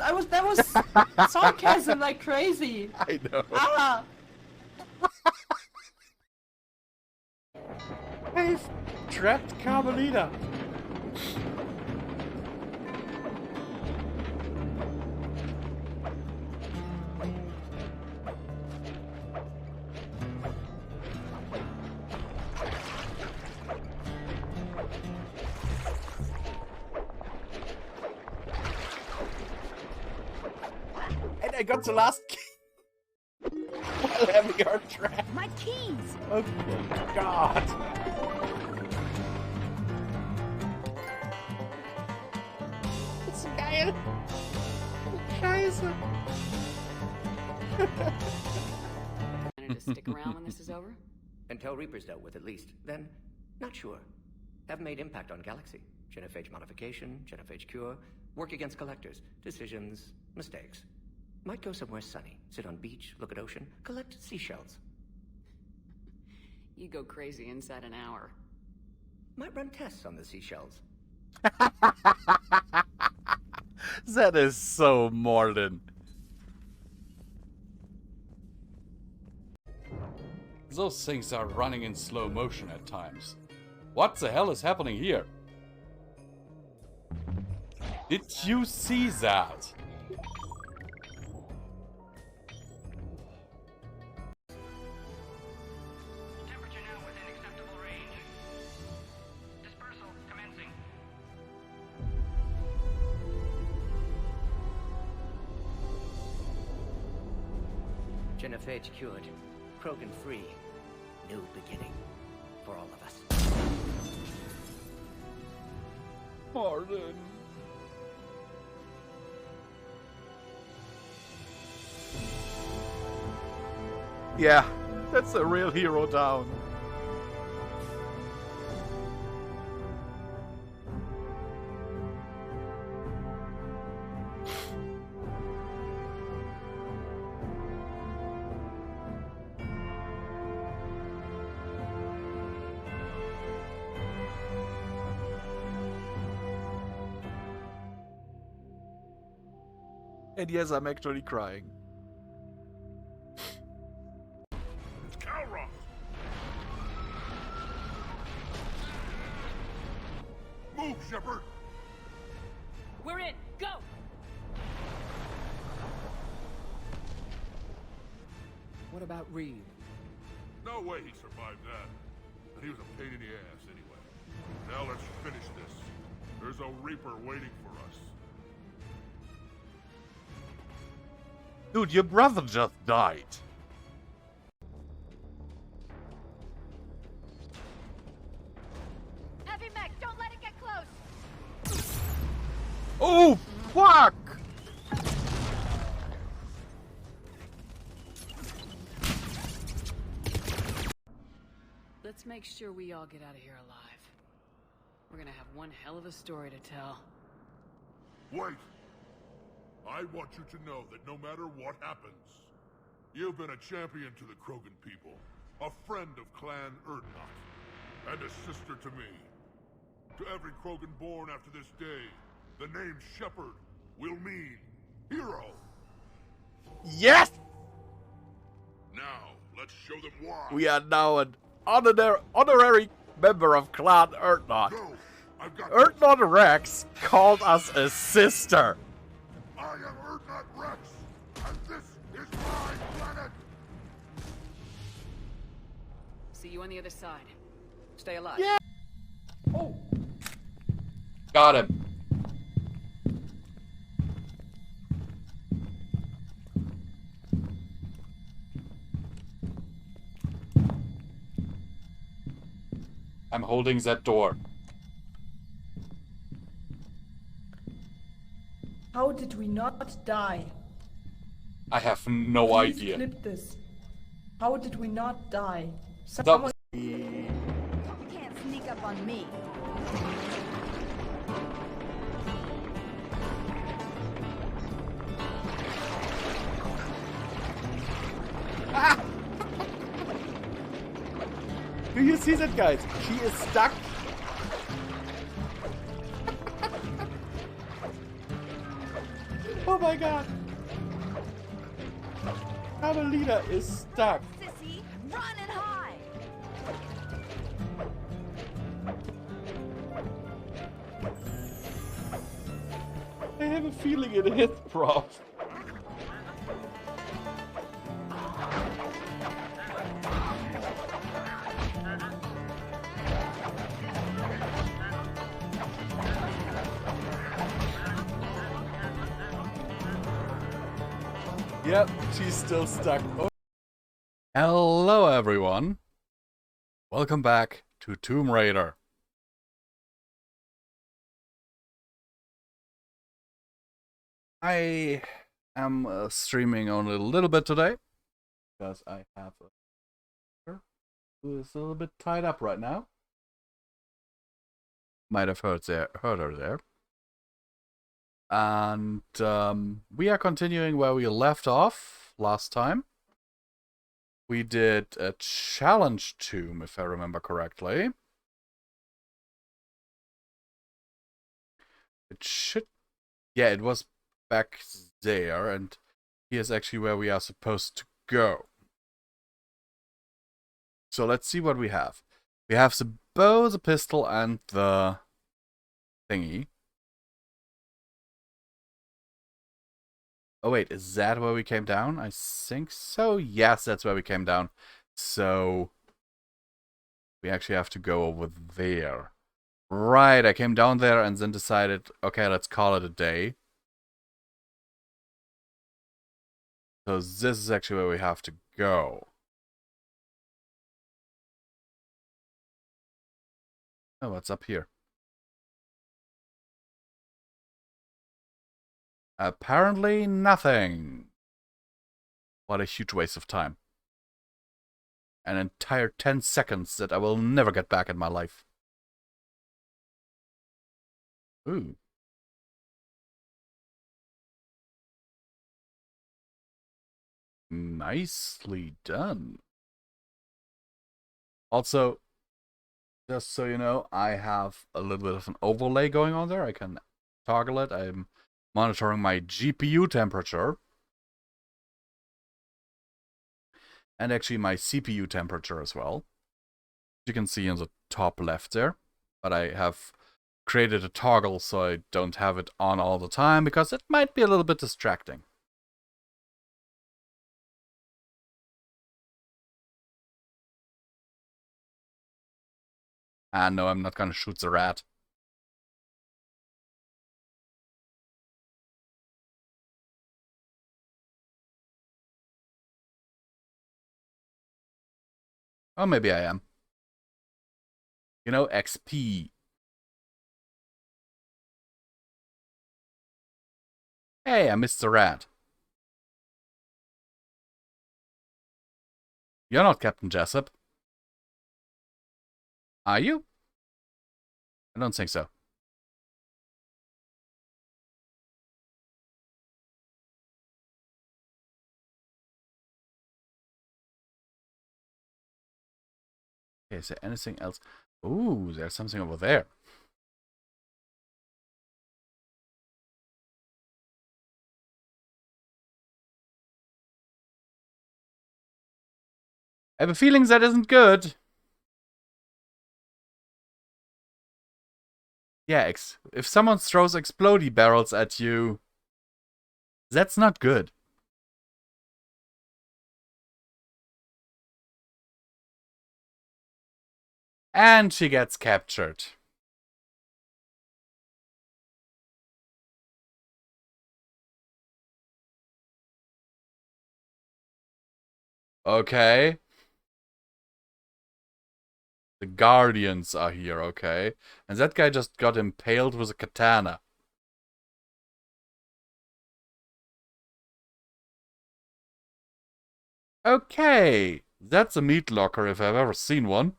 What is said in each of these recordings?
That was sarcasm like crazy. I know. Ah! I've trapped Carmelita. And I got the last key while having our trap. My keys! Oh my god. Das ist geil. Scheiße. To stick around when this is over? Until Reaper's dealt with, at least. Then, not sure. Haven't made impact on Galaxy. Genophage modification, genophage cure, work against collectors, decisions, mistakes. Might go somewhere sunny, sit on beach, look at ocean, collect seashells. You go crazy inside an hour. Might run tests on the seashells. That is so Morden. Those things are running in slow motion at times. What the hell is happening here? Did you see that? Temperature now within acceptable range. Dispersal commencing. Genophage cured, Krogan free. New beginning for all of us. Morden. Yeah, that's a real hero down. And yes, I'm actually crying. Move, Shepard! We're in! Go! What about Reed? No way he survived that. But he was a pain in the ass anyway. Now let's finish this. There's a Reaper waiting for us. Dude, your brother just died. Heavy mech, don't let it get close! Oh, fuck! Let's make sure we all get out of here alive. We're gonna have one hell of a story to tell. Wait! I want you to know that no matter what happens, you've been a champion to the Krogan people, a friend of Clan Erdnot, and a sister to me. To every Krogan born after this day, the name Shepard will mean hero. Yes! Now, let's show them why. We are now an honorary member of Clan Erdnot. Go! I've got Erdnot Rex called us a sister. I am Erdnot Rex, and this is my planet! See you on the other side. Stay alive. Yeah. Oh. Got him. I'm holding that door. How did we not die? I have no Please idea. clip this. How did we not die? That Someone... was You can't sneak up on me. Do you see that, guys? She is stuck. Oh my god! Catalina is stuck. Sissy, run and hide. I have a feeling it hit Prof. Yep, she's still stuck. Oh. Hello everyone. Welcome back to Tomb Raider. I am streaming only a little bit today because I have a sister who is a little bit tied up right now. Might have heard her there. And we are continuing where we left off last time. We did a challenge tomb, if I remember correctly. It should... Yeah, it was back there, and here's actually where we are supposed to go. So let's see what we have. We have the bow, the pistol, and the thingy. Oh wait, is that where we came down? I think so. Yes, that's where we came down. So we actually have to go over there. Right, I came down there and then decided, okay, let's call it a day. So this is actually where we have to go. Oh, what's up here? Apparently nothing. What a huge waste of time. An entire 10 seconds that I will never get back in my life. Ooh. Nicely done. Also, just so you know, I have a little bit of an overlay going on there. I can toggle it. I'm monitoring my GPU temperature. And actually my CPU temperature as well. You can see in the top left there. But I have created a toggle so I don't have it on all the time because it might be a little bit distracting. And no, I'm not gonna shoot the rat. Oh, maybe I am. You know, XP. Hey, I missed the rat. You're not Captain Jessup. Are you? I don't think so. Okay, is there anything else? Ooh, there's something over there. I have a feeling that isn't good. Yeah, if someone throws explodey barrels at you, that's not good. And she gets captured. Okay. The Guardians are here, okay. And that guy just got impaled with a katana. Okay. That's a meat locker if I've ever seen one.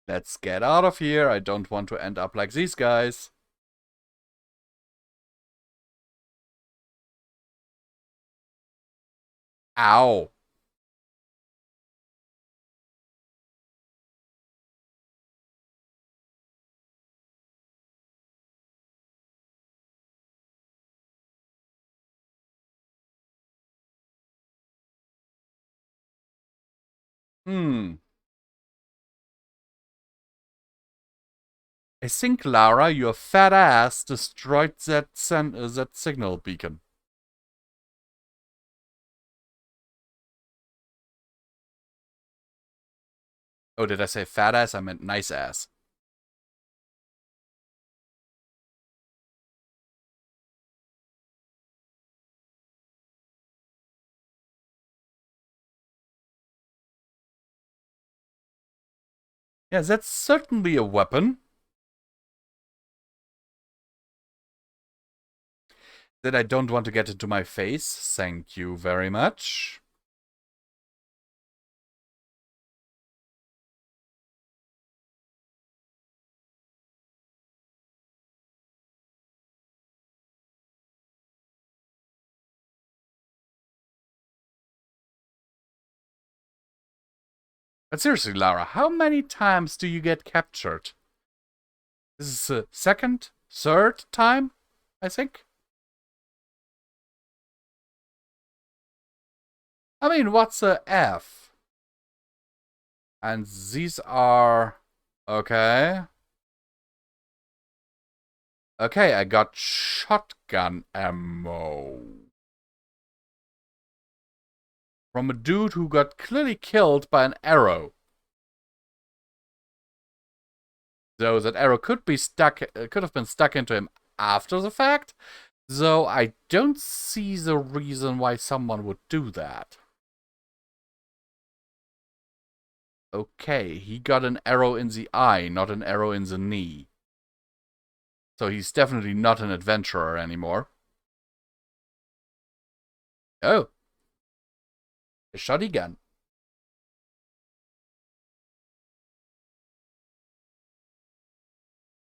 Let's get out of here. I don't want to end up like these guys. Ow. I think, Lara, your fat ass destroyed that that signal beacon. Oh, did I say fat ass? I meant nice ass. Yeah, that's certainly a weapon. That I don't want to get into my face. Thank you very much. But seriously, Lara, how many times do you get captured? This is the second, third time, I think? I mean, what's a F? And these are... Okay. Okay, I got shotgun ammo. From a dude who got clearly killed by an arrow. Though that arrow could have been stuck into him after the fact. Though I don't see the reason why someone would do that. Okay, he got an arrow in the eye, not an arrow in the knee. So he's definitely not an adventurer anymore. Oh. A shotgun.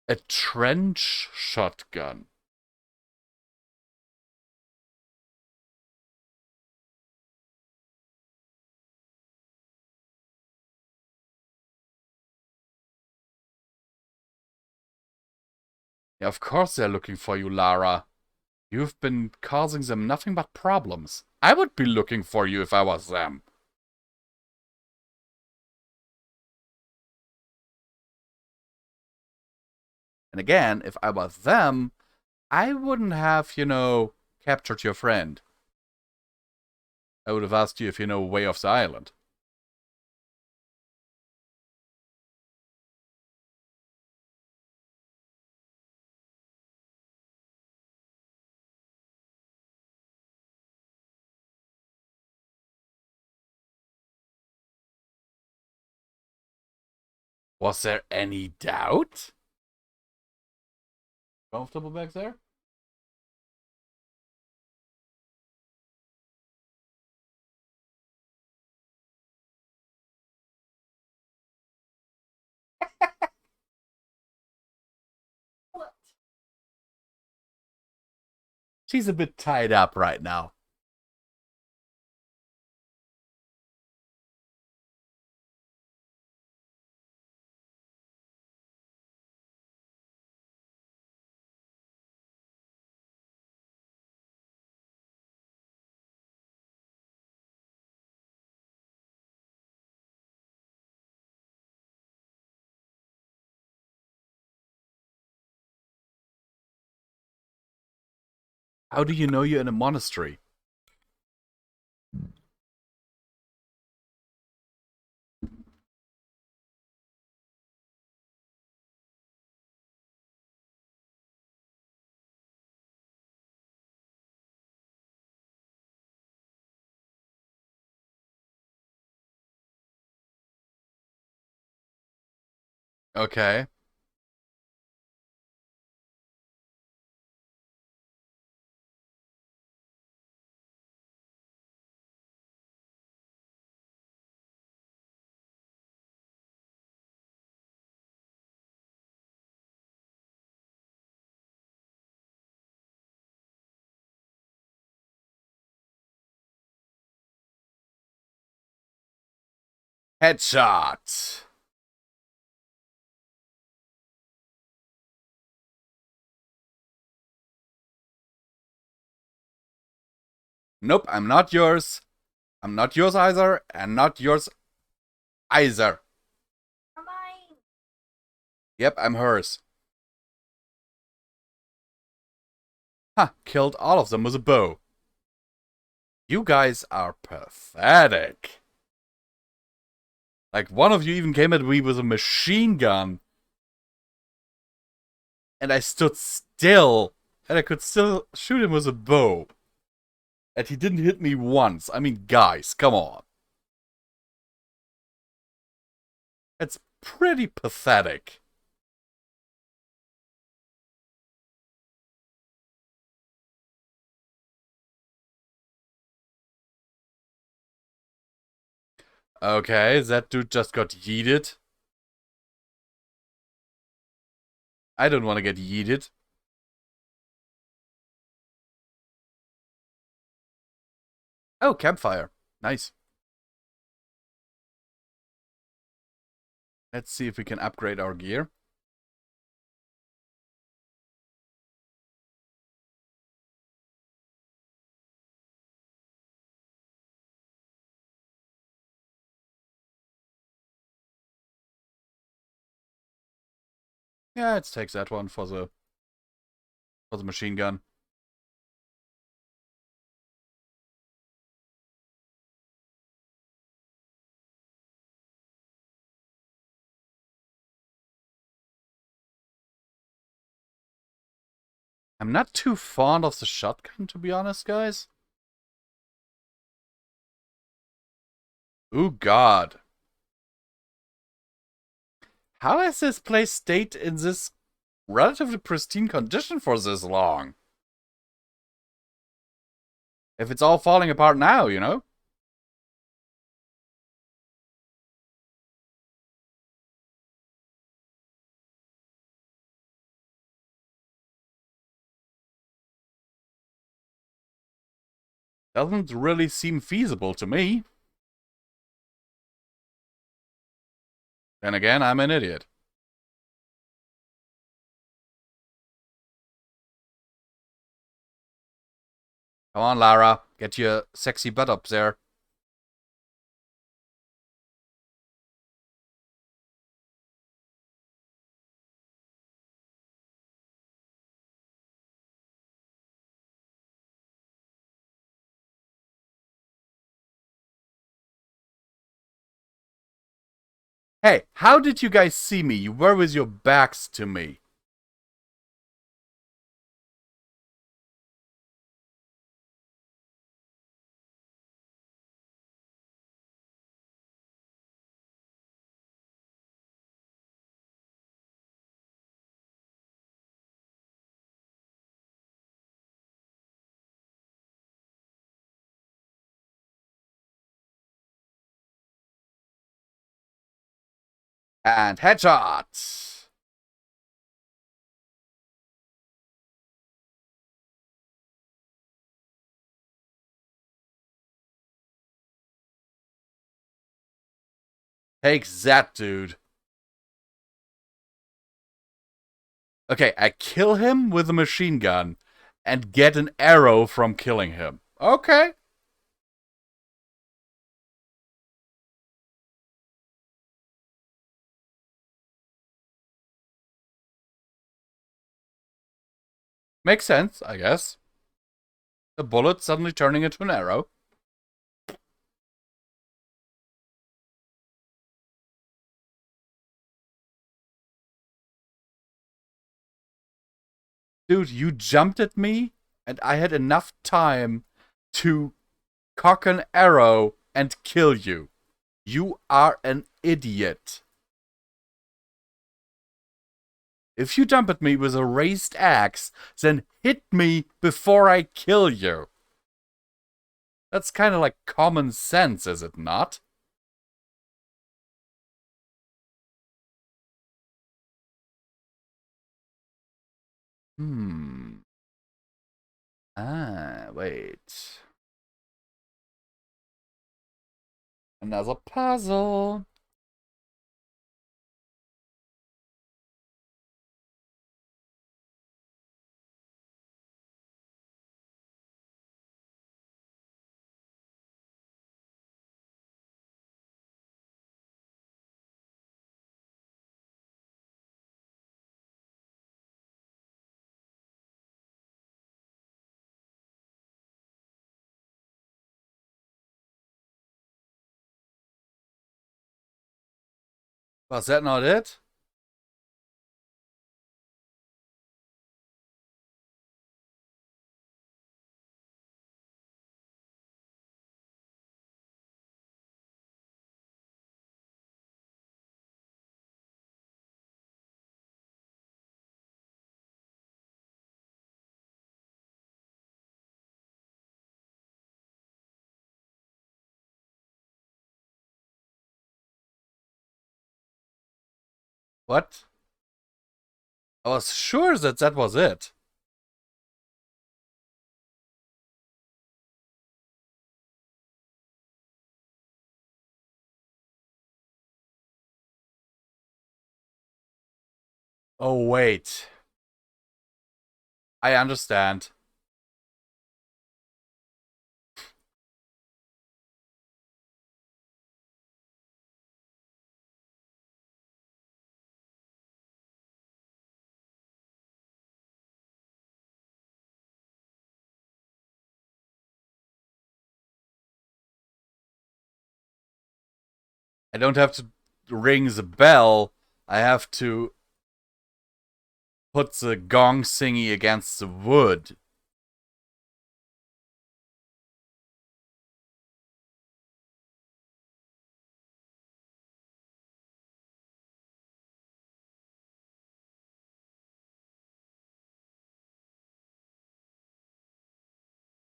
A trench shotgun. Yeah, of course they're looking for you, Lara. You've been causing them nothing but problems. I would be looking for you if I was them. And again, if I was them, I wouldn't have, captured your friend. I would have asked you if you know way off the island. Was there any doubt? Comfortable back there? She's a bit tied up right now. How do you know you're in a monastery? Okay. Headshot. Nope, I'm not yours. I'm not yours either, and not yours either. Mine. Yep, I'm hers. Huh, killed all of them with a bow. You guys are pathetic. Like, one of you even came at me with a machine gun. And I stood still. And I could still shoot him with a bow. And he didn't hit me once. I mean, guys, come on. It's pretty pathetic. Okay, that dude just got yeeted. I don't want to get yeeted. Oh, campfire. Nice. Let's see if we can upgrade our gear. Yeah, let's take that one for the machine gun. I'm not too fond of the shotgun, to be honest, guys. Ooh, God. How has this place stayed in this relatively pristine condition for this long? If it's all falling apart now, you know? Doesn't really seem feasible to me. Then again, I'm an idiot. Come on, Lara. Get your sexy butt up there. Hey, how did you guys see me? You were with your backs to me. And headshot! Take that, dude. Okay, I kill him with a machine gun and get an arrow from killing him. Okay. Makes sense, I guess. A bullet suddenly turning into an arrow. Dude, you jumped at me, and I had enough time to cock an arrow and kill you. You are an idiot. If you jump at me with a raised axe, then hit me before I kill you. That's kind of like common sense, is it not? Wait. Another puzzle. Was that not it? What? I was sure that that was it. Oh, wait. I understand. I don't have to ring the bell. I have to put the gong thingy against the wood.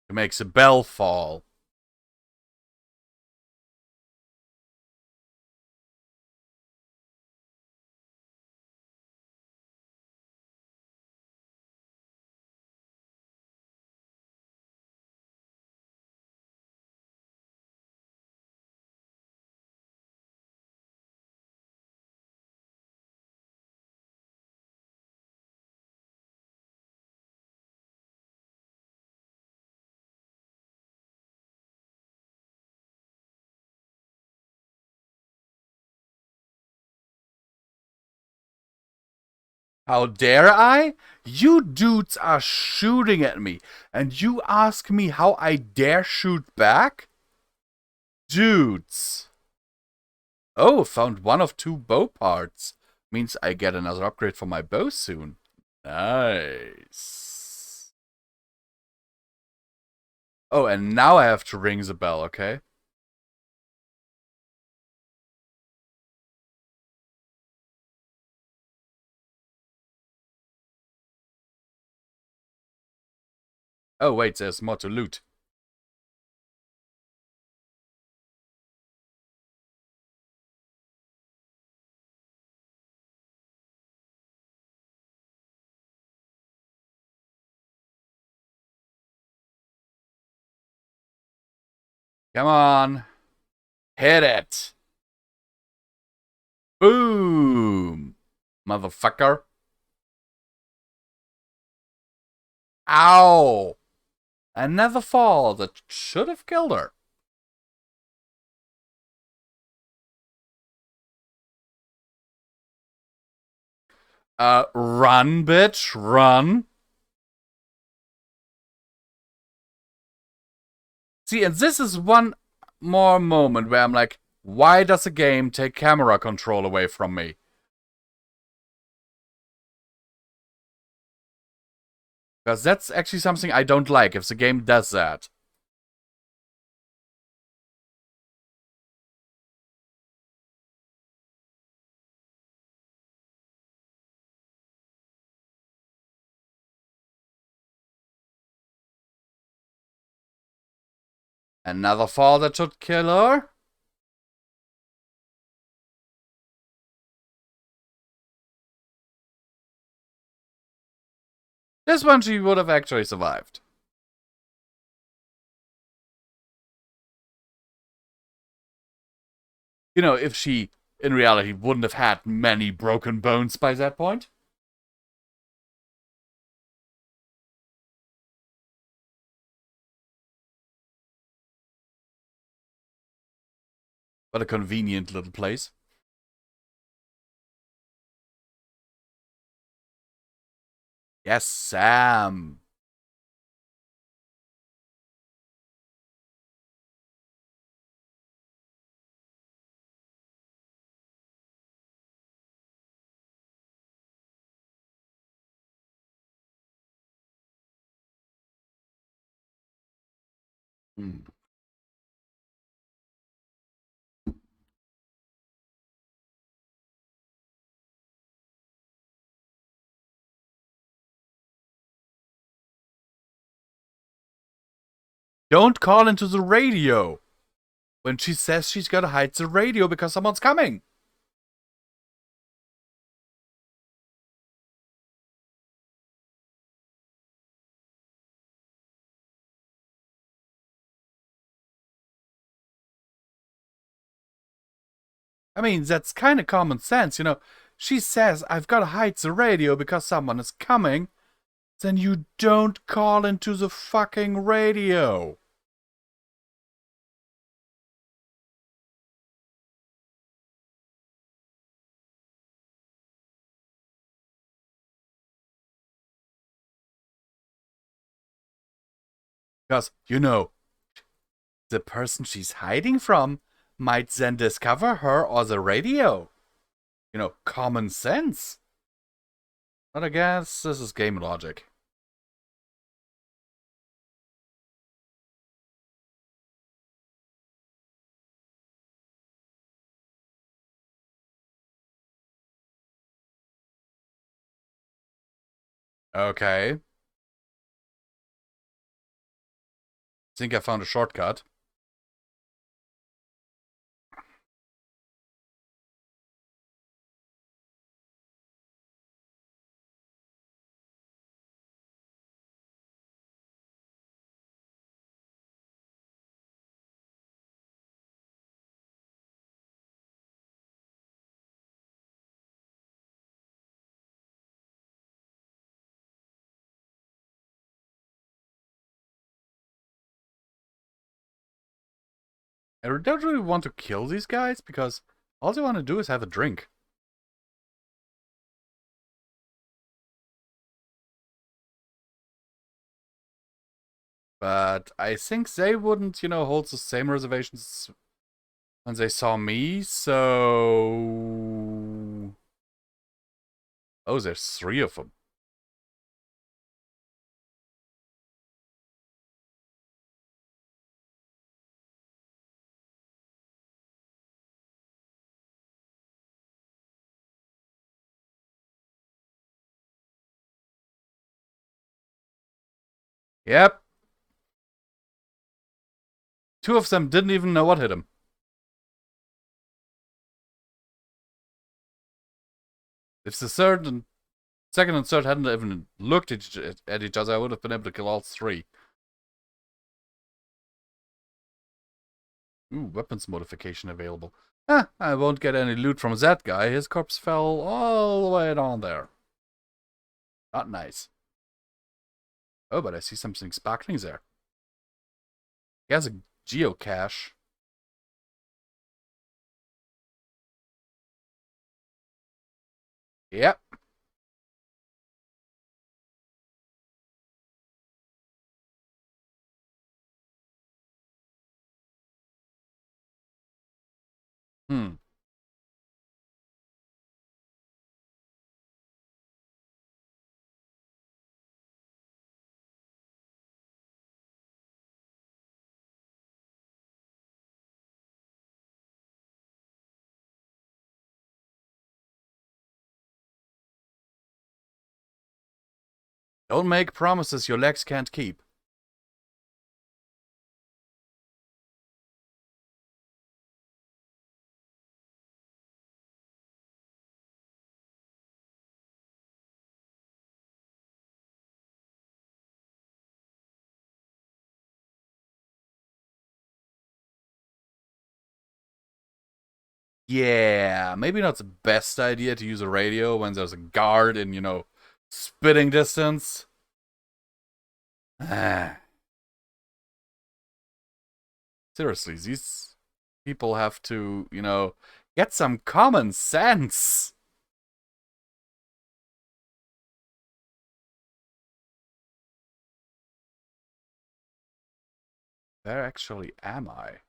It makes a bell fall. How dare I? You dudes are shooting at me, and you ask me how I dare shoot back? Dudes. Oh, found one of 2 bow parts. Means I get another upgrade for my bow soon. Nice. Oh, and now I have to ring the bell, okay? Oh, wait, there's more to loot. Come on. Hit it. Boom. Motherfucker. Ow. Another fall that should have killed her. Run, bitch, run. See, and this is one more moment where I'm like, why does the game take camera control away from me? Because that's actually something I don't like, if the game does that. Another fall that should kill her? This one she would have actually survived. You know, if she, in reality, wouldn't have had many broken bones by that point. What a convenient little place. Yes, Sam. Hmm. Don't call into the radio when she says she's gotta hide the radio because someone's coming. I mean, that's kind of common sense, you know. She says, I've got to hide the radio because someone is coming. Then you don't call into the fucking radio. Because, you know, the person she's hiding from might then discover her or the radio. You know, common sense. But I guess this is game logic. Okay. Think I found a shortcut. I don't really want to kill these guys because all they want to do is have a drink. But I think they wouldn't, you know, hold the same reservations when they saw me, so... Oh, there's 3 of them. Yep. 2 of them didn't even know what hit them. If the second and third hadn't even looked at each other, I would have been able to kill all 3. Ooh, weapons modification available. I won't get any loot from that guy. His corpse fell all the way down there. Not nice. Oh, but I see something sparkling there. He has a geocache. Yep. Hmm. Don't make promises your legs can't keep. Yeah, maybe not the best idea to use a radio when there's a guard in, you know, spitting distance. Seriously, these people have to, you know, get some common sense. Where actually am I?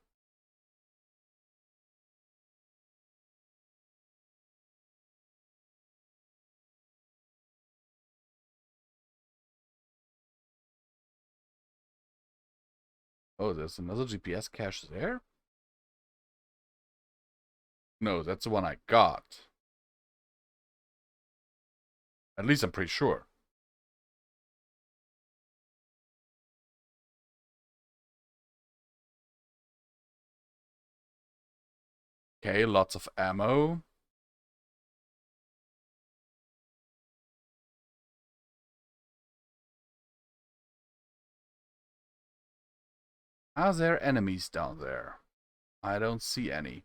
Oh, there's another GPS cache there? No, that's the one I got. At least I'm pretty sure. Okay, lots of ammo. Are there enemies down there? I don't see any.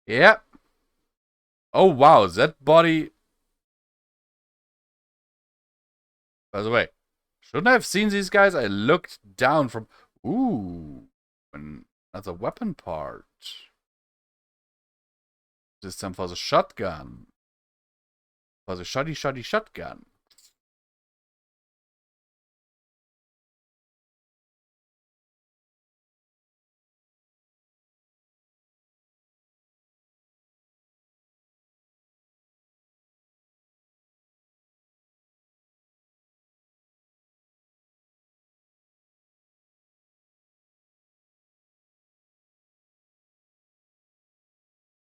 Yep. Oh, wow, that body... By the way, shouldn't I have seen these guys? I looked down from... Ooh, another weapon part. This time for the shotgun. For the shoddy shotgun.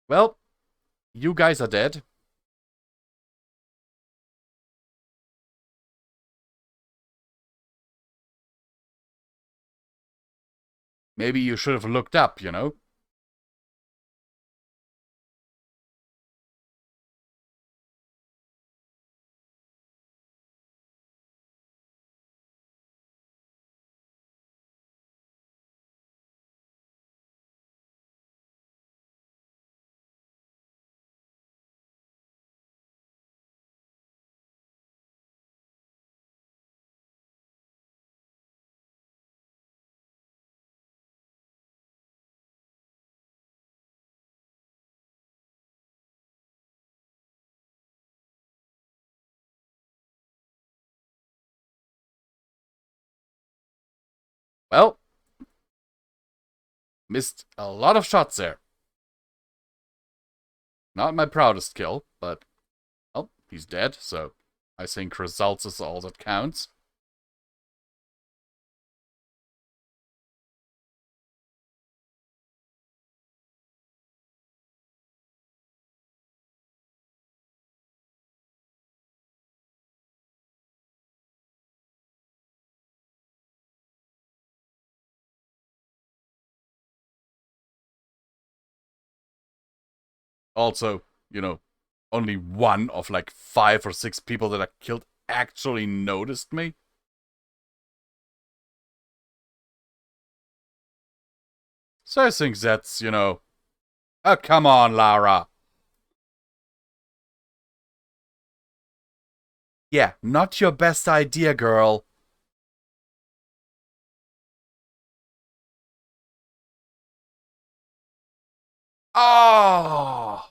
Well, you guys are dead. Maybe you should have looked up, you know? Well, missed a lot of shots there. Not my proudest kill, but, well, he's dead, so I think results is all that counts. Also, you know, only one of like 5 or 6 people that I killed actually noticed me. So I think that's, you know... Oh, come on, Lara. Yeah, not your best idea, girl. Oh!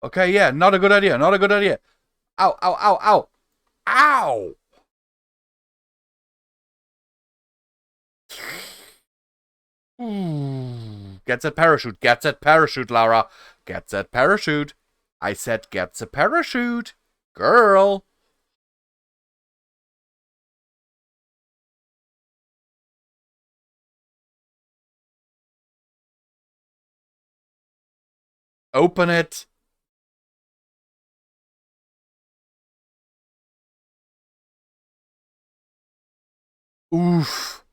Okay, yeah, not a good idea, not a good idea. Ow, ow, ow, ow. Ow! Get that parachute, get that parachute, Lara. Get that parachute. I said get the parachute. Girl. Open it. Oof.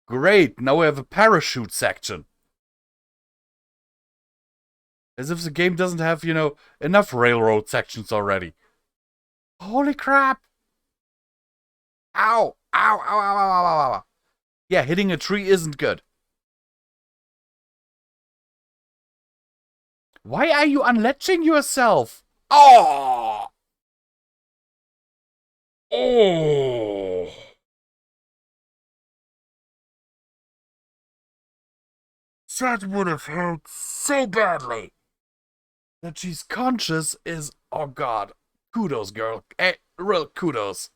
Great, now we have a parachute section. As if the game doesn't have, you know, enough railroad sections already. Holy crap! Ow! Ow, ow, ow, ow, ow, ow. Yeah, hitting a tree isn't good. Why are you unlatching yourself? Oh! Oh! That would have hurt so badly. That she's conscious is, oh god. Kudos, girl. Hey, real kudos.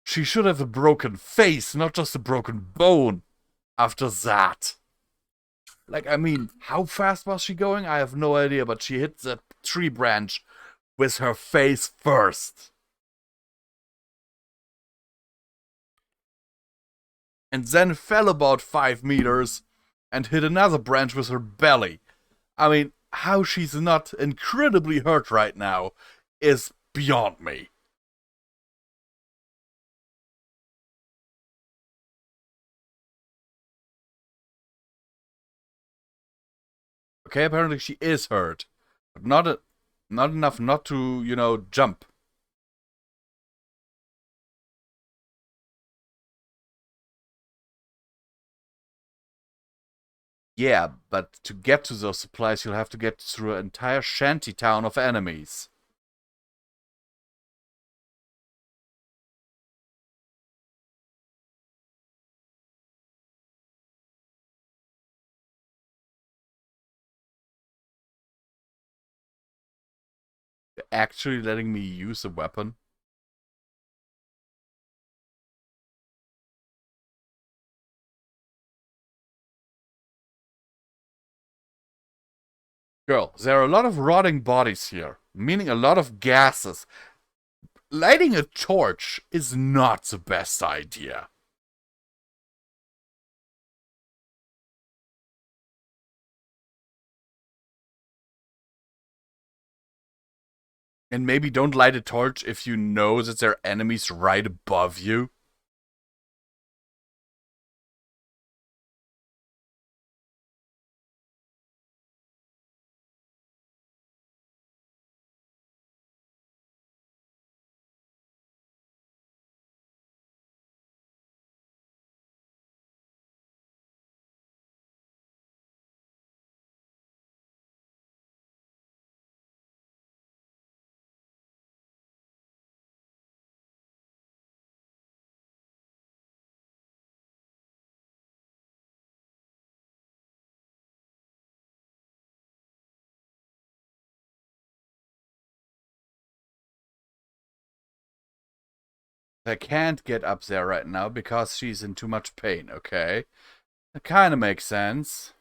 She should have a broken face, not just a broken bone. After that. Like, I mean, how fast was she going? I have no idea, but she hit the tree branch with her face first. And then fell about 5 meters and hit another branch with her belly. I mean, how she's not incredibly hurt right now is beyond me. Okay, apparently she is hurt, but not enough not to, you know, jump. Yeah, but to get to those supplies, you'll have to get through an entire shanty town of enemies. You're actually letting me use a weapon? Girl, there are a lot of rotting bodies here, meaning a lot of gases. Lighting a torch is not the best idea. And maybe don't light a torch if you know that there are enemies right above you. I can't get up there right now because she's in too much pain, okay? That kind of makes sense.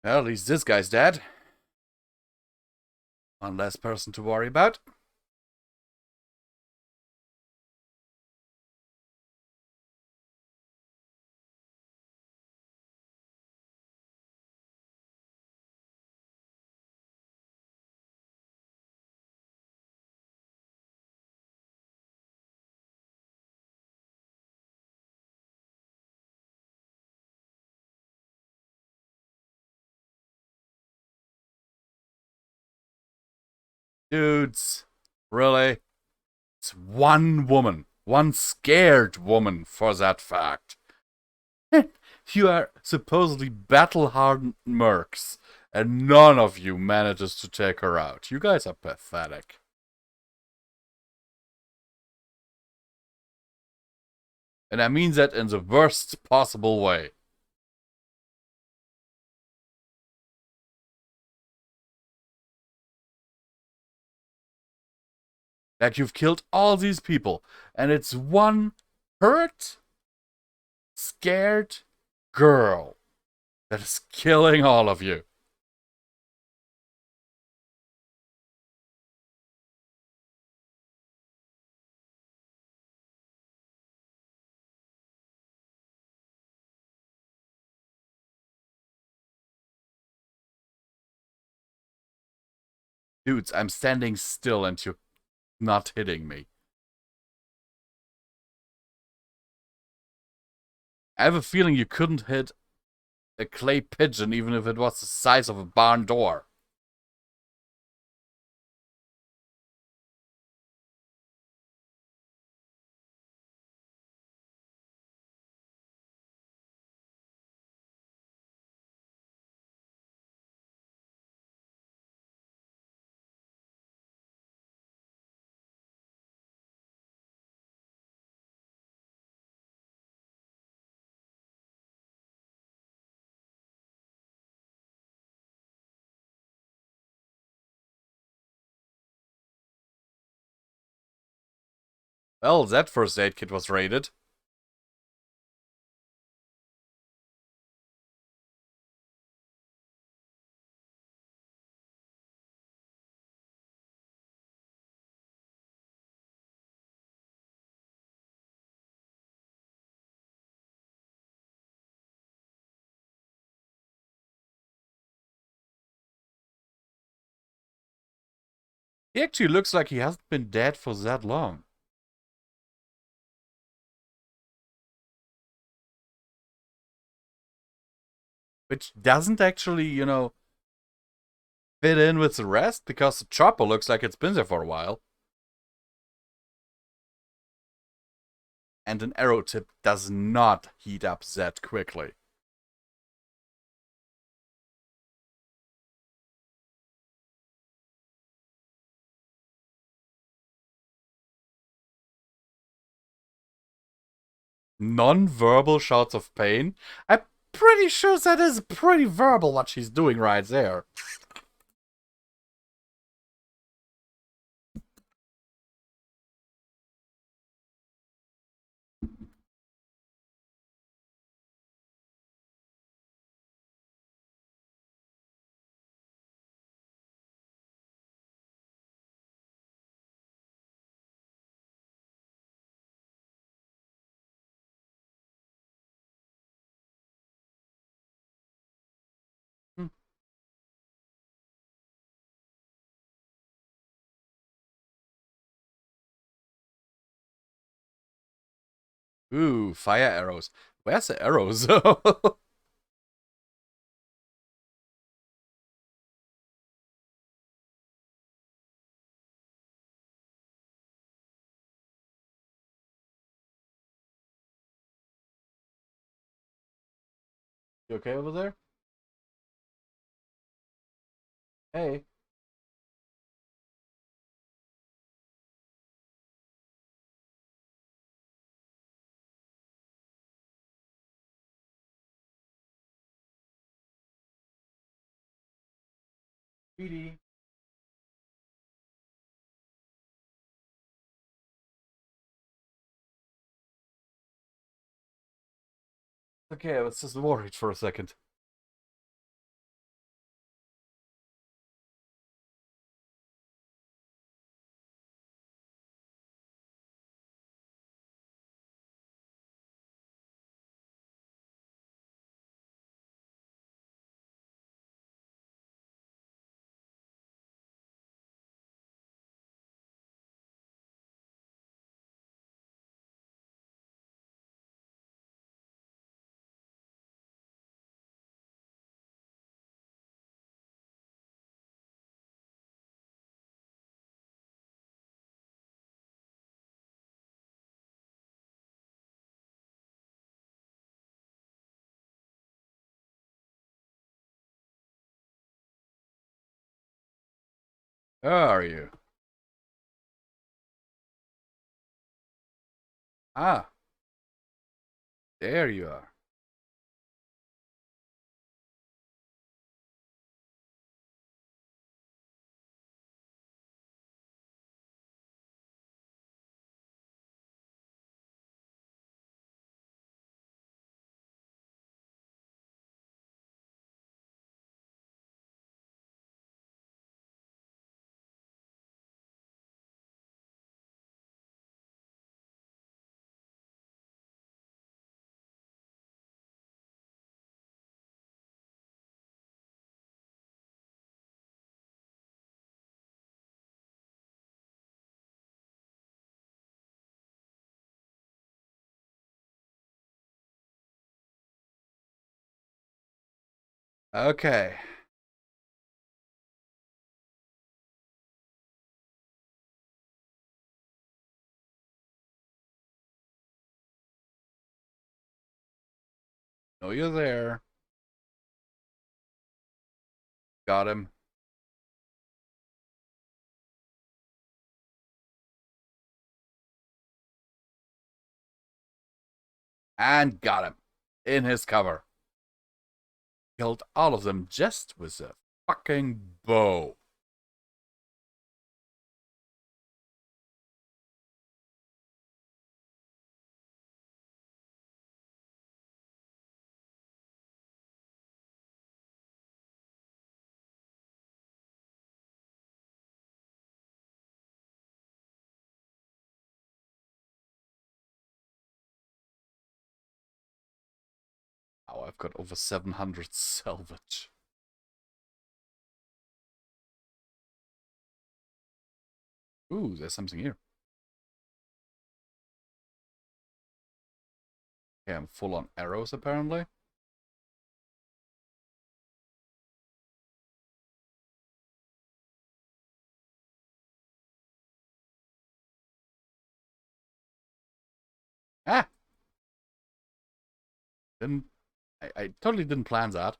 Well, at least this guy's dead. One less person to worry about. Dudes, really? It's one woman. One scared woman, for that fact. You are supposedly battle-hardened mercs, and none of you manages to take her out. You guys are pathetic. And I mean that in the worst possible way. Like, you've killed all these people, and it's one hurt, scared girl that is killing all of you. Dudes, I'm standing still and you're not hitting me. I have a feeling you couldn't hit a clay pigeon even if it was the size of a barn door. Well, that first aid kit was raided. He actually looks like he hasn't been dead for that long. Which doesn't actually, you know, fit in with the rest, because the chopper looks like it's been there for a while. And an arrow tip does not heat up that quickly. Non-verbal shouts of pain? I'm pretty sure that is pretty verbal what she's doing right there. Ooh, fire arrows. Where's the arrows? You okay over there? Hey. Petey. Okay, I was just worried for a second. Where are you? Ah, there you are. Okay. Know you're there. Got him. And got him. In his cover. Killed all of them just with a fucking bow. Wow, I've got over 700 salvage. Ooh, there's something here. Okay, I'm full on arrows apparently. Ah! Didn't... I totally didn't plan that.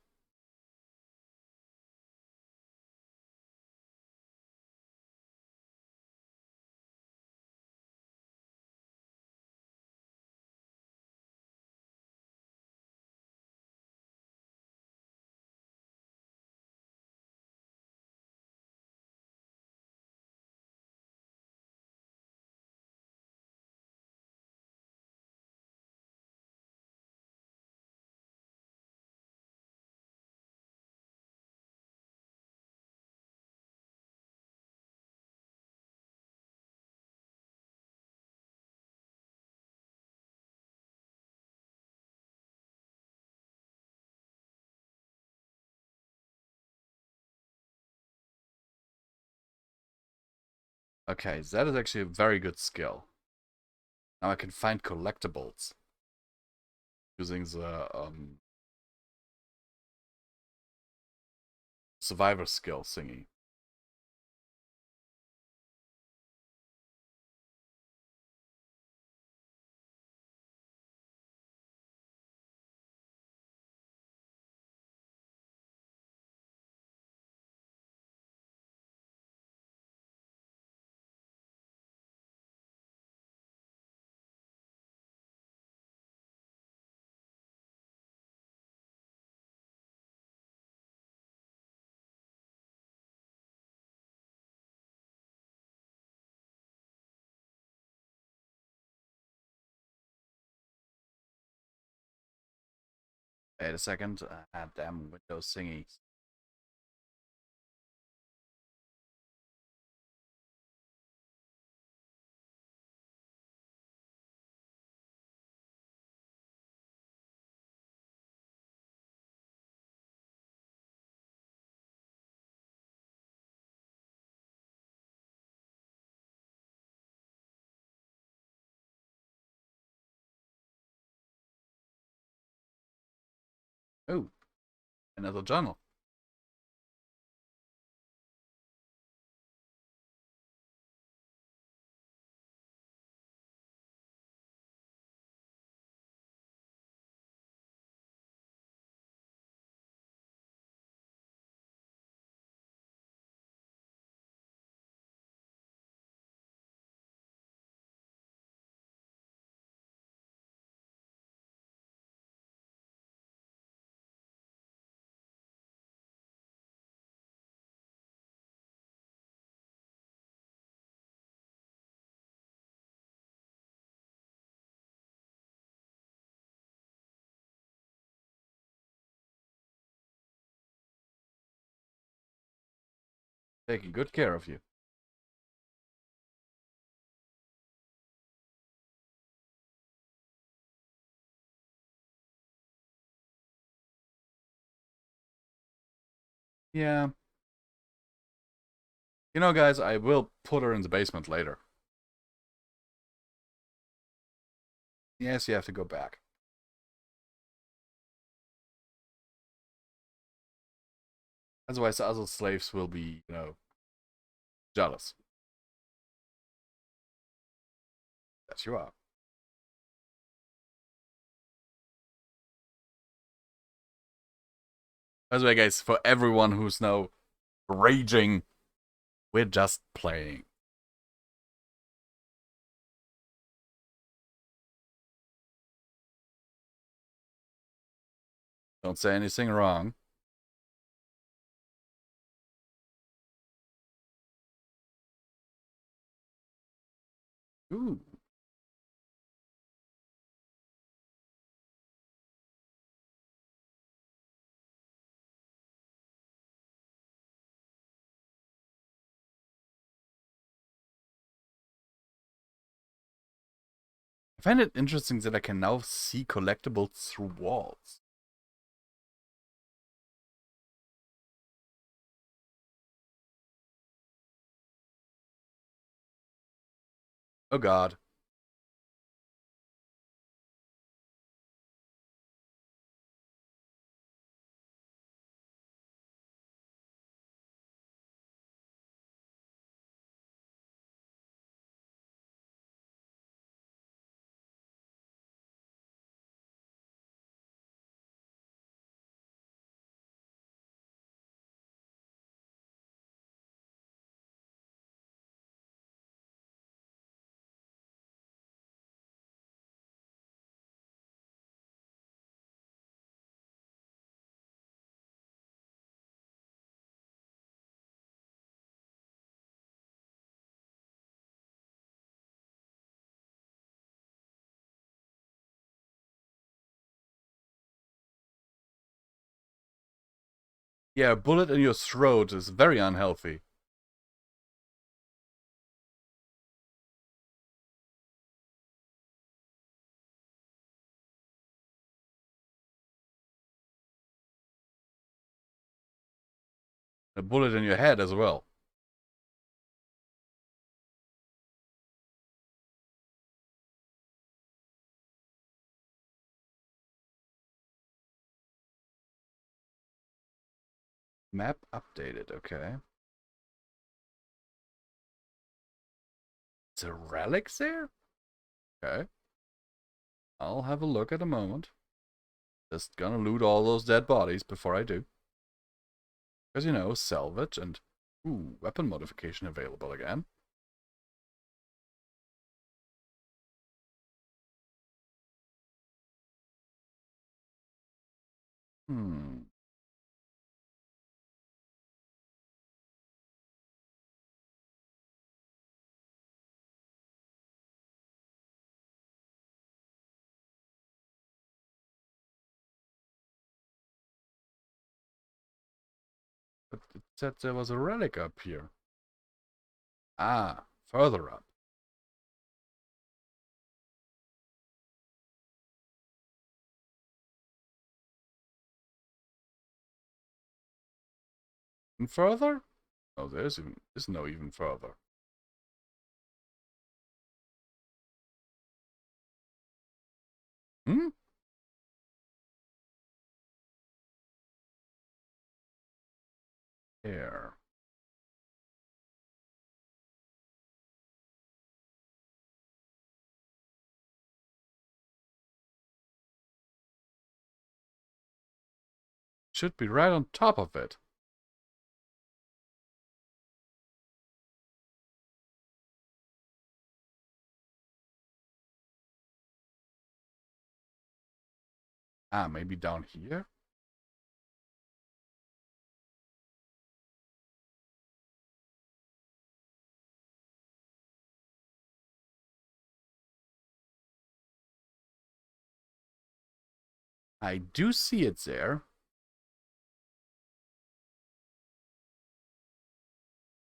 Okay, that is actually a very good skill. Now I can find collectibles using the survivor skill thingy. Wait a second. Damn Windows thingy. Oh, another journal. Taking good care of you. Yeah. You know, guys, I will put her in the basement later. Yes, you have to go back. Otherwise, the other slaves will be, you know, jealous. Yes, you are. By the way, guys, for everyone who's now raging, we're just playing. Don't say anything wrong. Ooh. I find it interesting that I can now see collectibles through walls. Oh god. Yeah, a bullet in your throat is very unhealthy. A bullet in your head as well. Map updated, okay. Is there relics there? Okay. I'll have a look at a moment. Just gonna loot all those dead bodies before I do. Because, you know, salvage and... Ooh, weapon modification available again. Hmm. But it said there was a relic up here. Ah, further up. Even further? Oh, there's no even further. Hmm? Here. Should be right on top of it. Ah, maybe down here? I do see it there.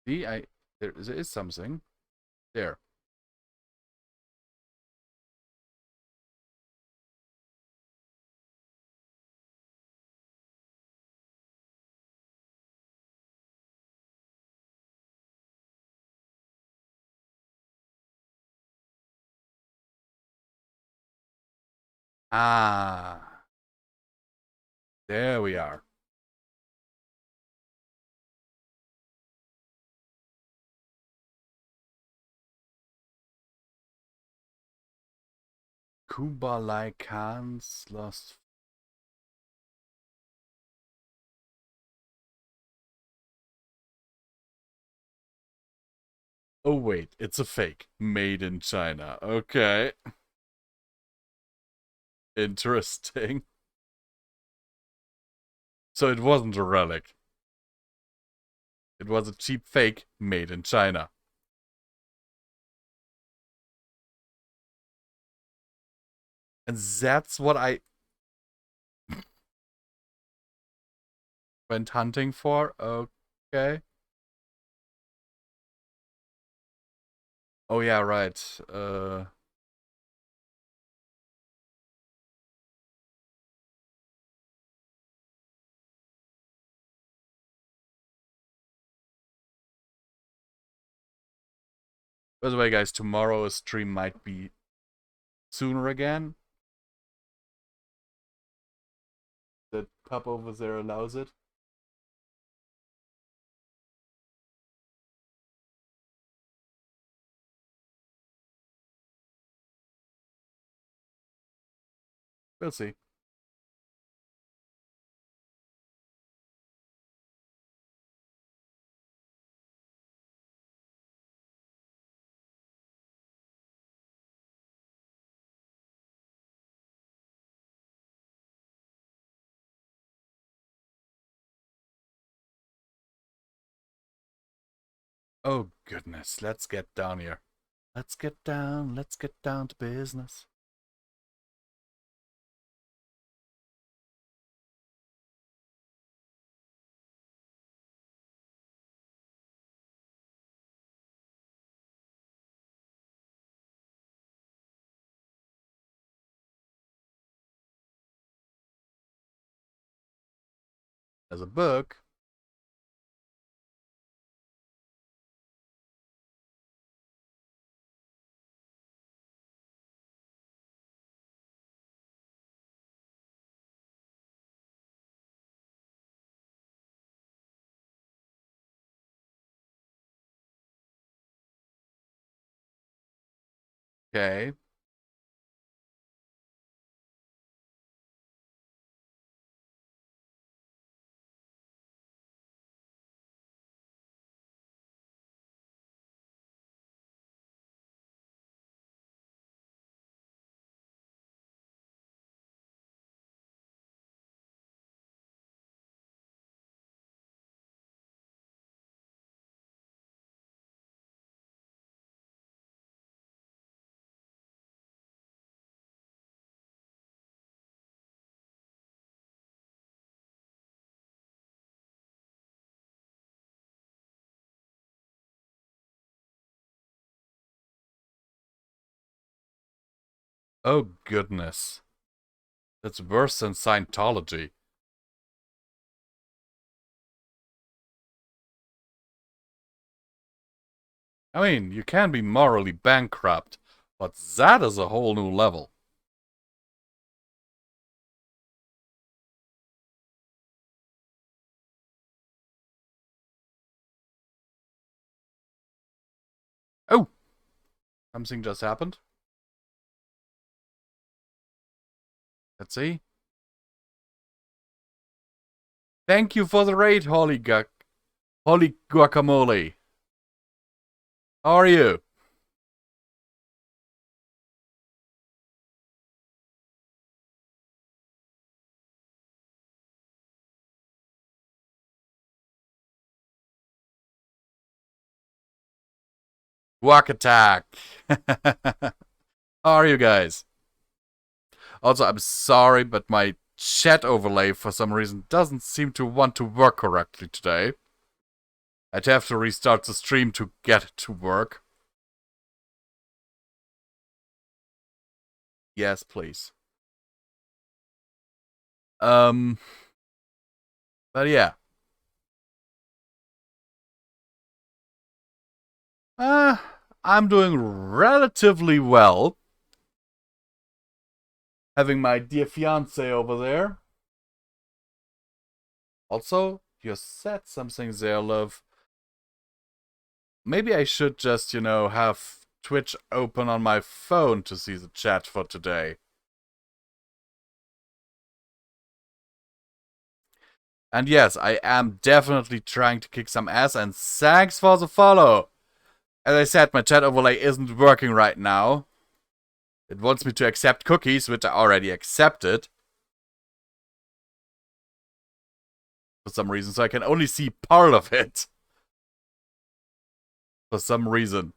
See, there is something. There. Ah. There we are. Kublai Khan's lost. Oh wait, it's a fake. Made in China. Okay. Interesting. So it wasn't a relic. It was a cheap fake made in China. And that's what I went hunting for? Okay. Oh yeah, right. By the way, guys, tomorrow's stream might be sooner again. The pup over there allows it. We'll see. Oh goodness, let's get down here. Let's get down to business. There's a book. Okay. Oh goodness. That's worse than Scientology. I mean, you can be morally bankrupt, but that is a whole new level. Oh! Something just happened. Let's see. Thank you for the raid, Holy Guacamole. How are you? Guac attack. How are you guys? Also, I'm sorry, but my chat overlay for some reason doesn't seem to want to work correctly today. I'd have to restart the stream to get it to work. Yes, please. But yeah. I'm doing relatively well. Having my dear fiance over there. Also, you said something there, love. Maybe I should just, have Twitch open on my phone to see the chat for today. And yes, I am definitely trying to kick some ass, and thanks for the follow. As I said, my chat overlay isn't working right now. It wants me to accept cookies, which I already accepted. For some reason, so I can only see part of it. For some reason.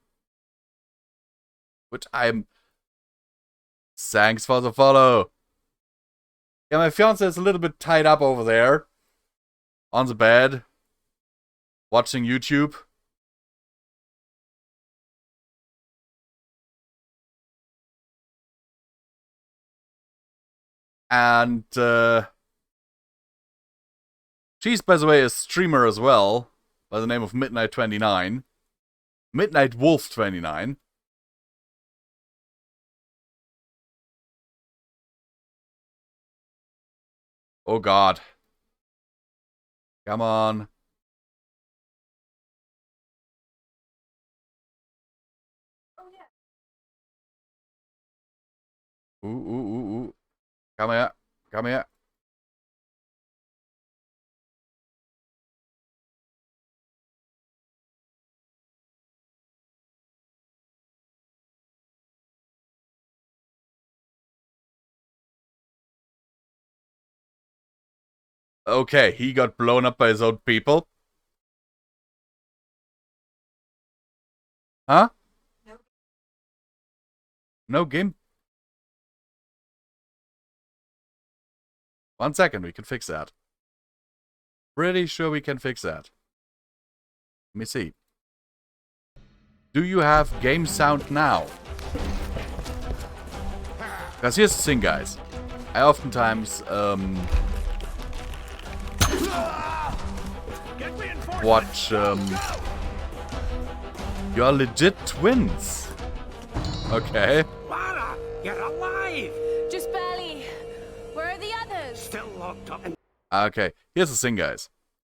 Which I'm... Thanks for the follow. Yeah, my fiance is a little bit tied up over there. On the bed. Watching YouTube. And, she's, by the way, a streamer as well. By the name of Midnight29. Midnight Wolf 29. Oh god. Come on. Oh yeah. Ooh, ooh, ooh, ooh. Come here. Come here. Okay, he got blown up by his own people. Huh? No. No game. 1 second, we can fix that. Pretty sure we can fix that. Let me see. Do you have game sound now? Because here's the thing, guys. I oftentimes, watch, you're legit twins. Okay. Lara, you're alive! Just barely. Where are the others? Still locked up in... Okay, here's the thing, guys.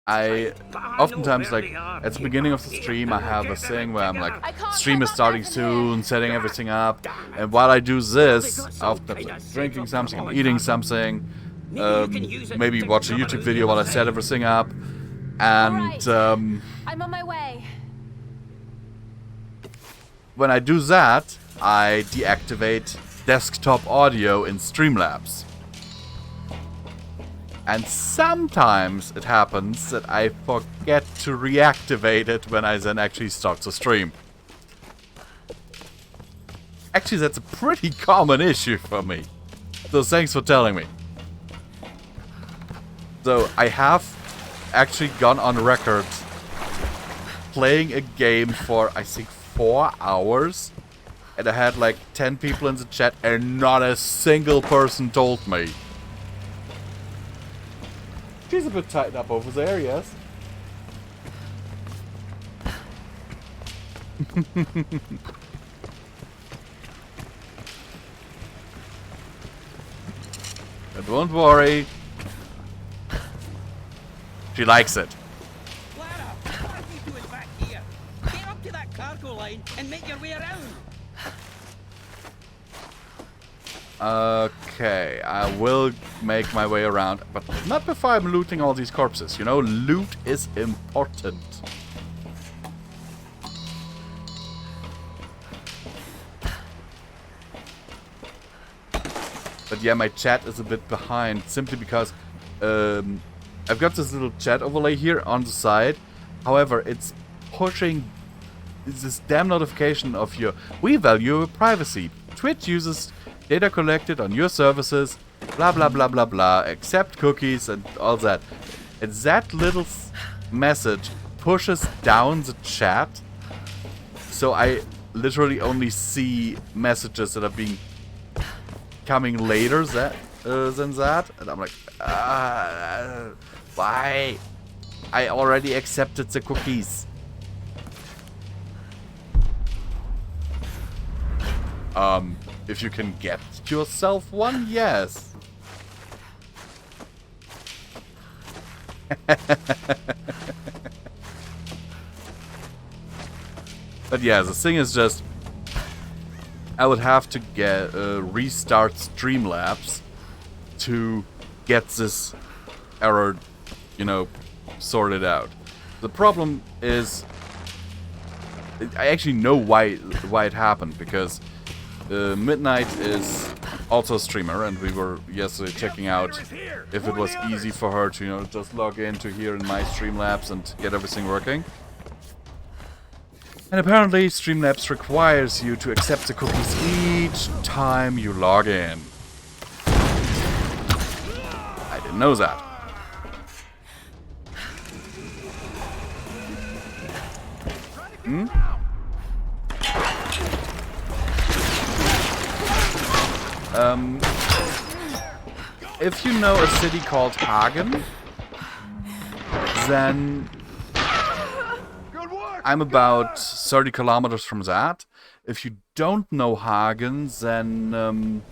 I oftentimes, like, at the beginning of the stream, I have a thing where I'm like, stream is starting soon, setting everything up, and while I do this, often I'm like, drinking something, I'm eating something, maybe watch a YouTube video while I set everything up, and, I'm on my way. when I do that, I deactivate desktop audio in Streamlabs. And sometimes it happens that I forget to reactivate it when I then actually start the stream. Actually, that's a pretty common issue for me. So thanks for telling me. So I have actually gone on record playing a game for, I think, 4 hours. And I had like 10 people in the chat and not a single person told me. She's a bit tightened up over there, yes. But don't worry. She likes it. Lara, what are you doing back here? Get up to that cargo line and make your way around. Okay, I will make my way around, but not before I'm looting all these corpses. You know, loot is important. But yeah, my chat is a bit behind, simply because I've got this little chat overlay here on the side. However, it's pushing this damn notification of your... We value your privacy. Twitch uses data collected on your services, blah blah blah blah blah, accept cookies and all that. And that little message pushes down the chat, so I literally only see messages that are being coming later than that, and I'm like, why? I already accepted the cookies. If you can get yourself one, yes. But yeah, the thing is just, I would have to get restart Streamlabs to get this error, you know, sorted out. The problem is, I actually know why it happened, because Midnight is also a streamer, and we were yesterday checking out if it was easy for her to, you know, just log into here in my Streamlabs and get everything working. And apparently Streamlabs requires you to accept the cookies each time you log in. I didn't know that. Hmm? If you know a city called Hagen, then I'm about 30 kilometers from that. If you don't know Hagen, then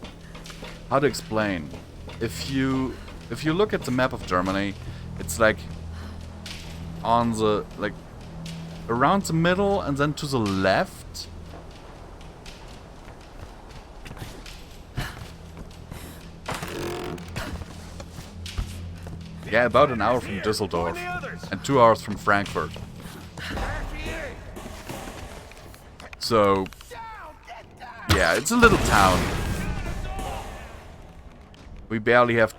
how to explain? If you look at the map of Germany, it's like on the around the middle and then to the left. Yeah, about an hour from Düsseldorf and 2 hours from Frankfurt. So, yeah, it's a little town. We barely have...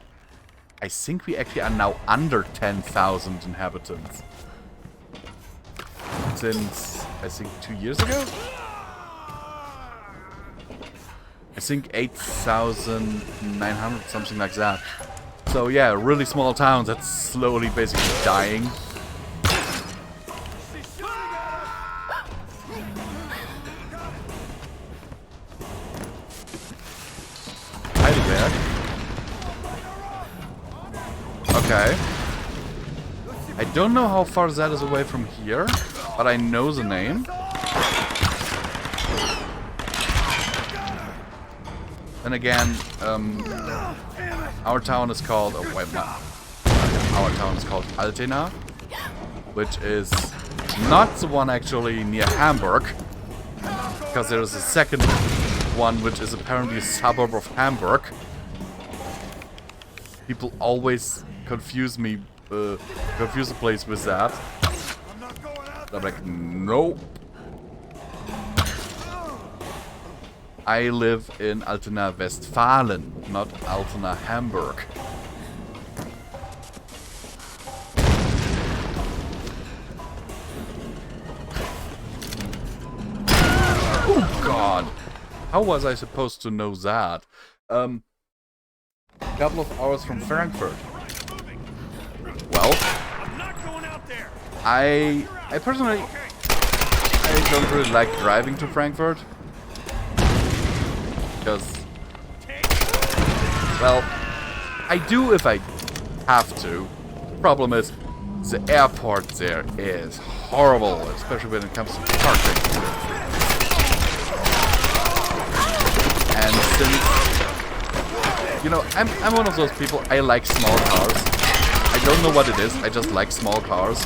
I think we actually are now under 10,000 inhabitants. Since, I think, 2 years ago? I think 8,900, something like that. So yeah, a really small town that's slowly basically dying. Heidelberg. Okay. I don't know how far that is away from here, but I know the name. Then again, our town is called... Oh, wait, no. Our town is called Altena, which is not the one actually near Hamburg, because there is a second one which is apparently a suburb of Hamburg. People always confuse me, confuse the place with that. I'm like, nope. I live in Altena, Westfalen, not Altena, Hamburg. Oh god! How was I supposed to know that? A couple of hours from Frankfurt. Well, I personally, I don't really like driving to Frankfurt. Because, well, I do if I have to. The problem is, the airport there is horrible, especially when it comes to parking. And since, you know, I'm one of those people, I like small cars. I don't know what it is, I just like small cars.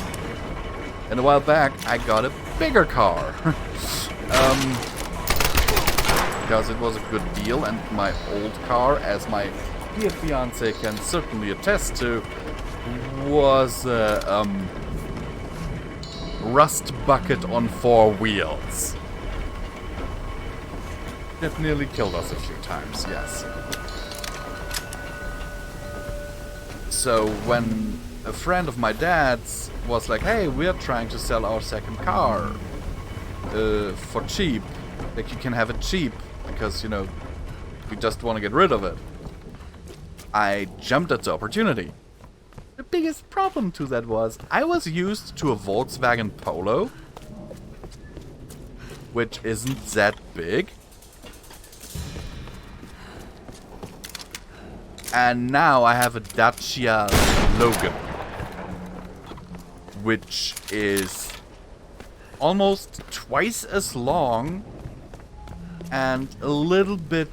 And a while back, I got a bigger car. Because it was a good deal, and my old car, as my dear fiance can certainly attest to, was a rust bucket on 4 wheels. It nearly killed us a few times, yes. So when a friend of my dad's was like, hey, we're trying to sell our second car for cheap, like you can have it cheap, because, you know, we just want to get rid of it. I jumped at the opportunity. The biggest problem to that was I was used to a Volkswagen Polo, which isn't that big. And now I have a Dacia Logan, which is almost twice as long and a little bit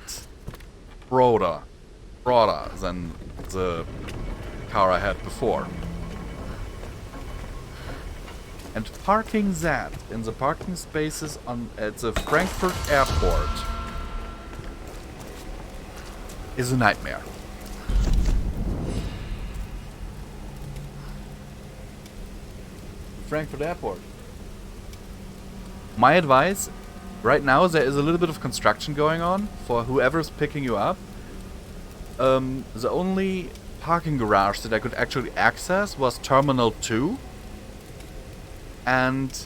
broader than the car I had before. And parking that in the parking spaces at the Frankfurt airport is a nightmare. Frankfurt Airport. My advice, right now there is a little bit of construction going on for whoever's picking you up. The only parking garage that I could actually access was Terminal 2. And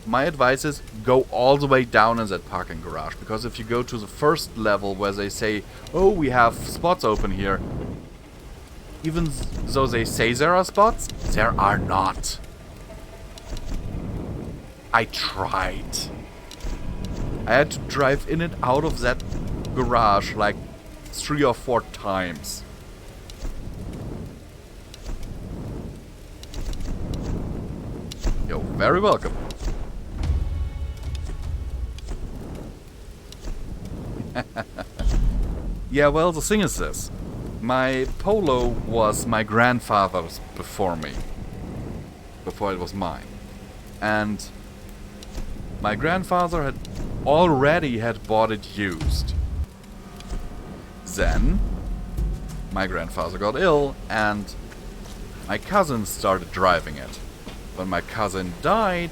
my advice is go all the way down in that parking garage. Because if you go to the first level where they say, oh, we have spots open here. Even though they say there are spots, there are not. I tried. I had to drive in and out of that garage like 3 or 4 times. You're very welcome. Yeah, well, the thing is this. My Polo was my grandfather's before me. Before it was mine. And my grandfather had already bought it used. Then my grandfather got ill and my cousin started driving it. When my cousin died,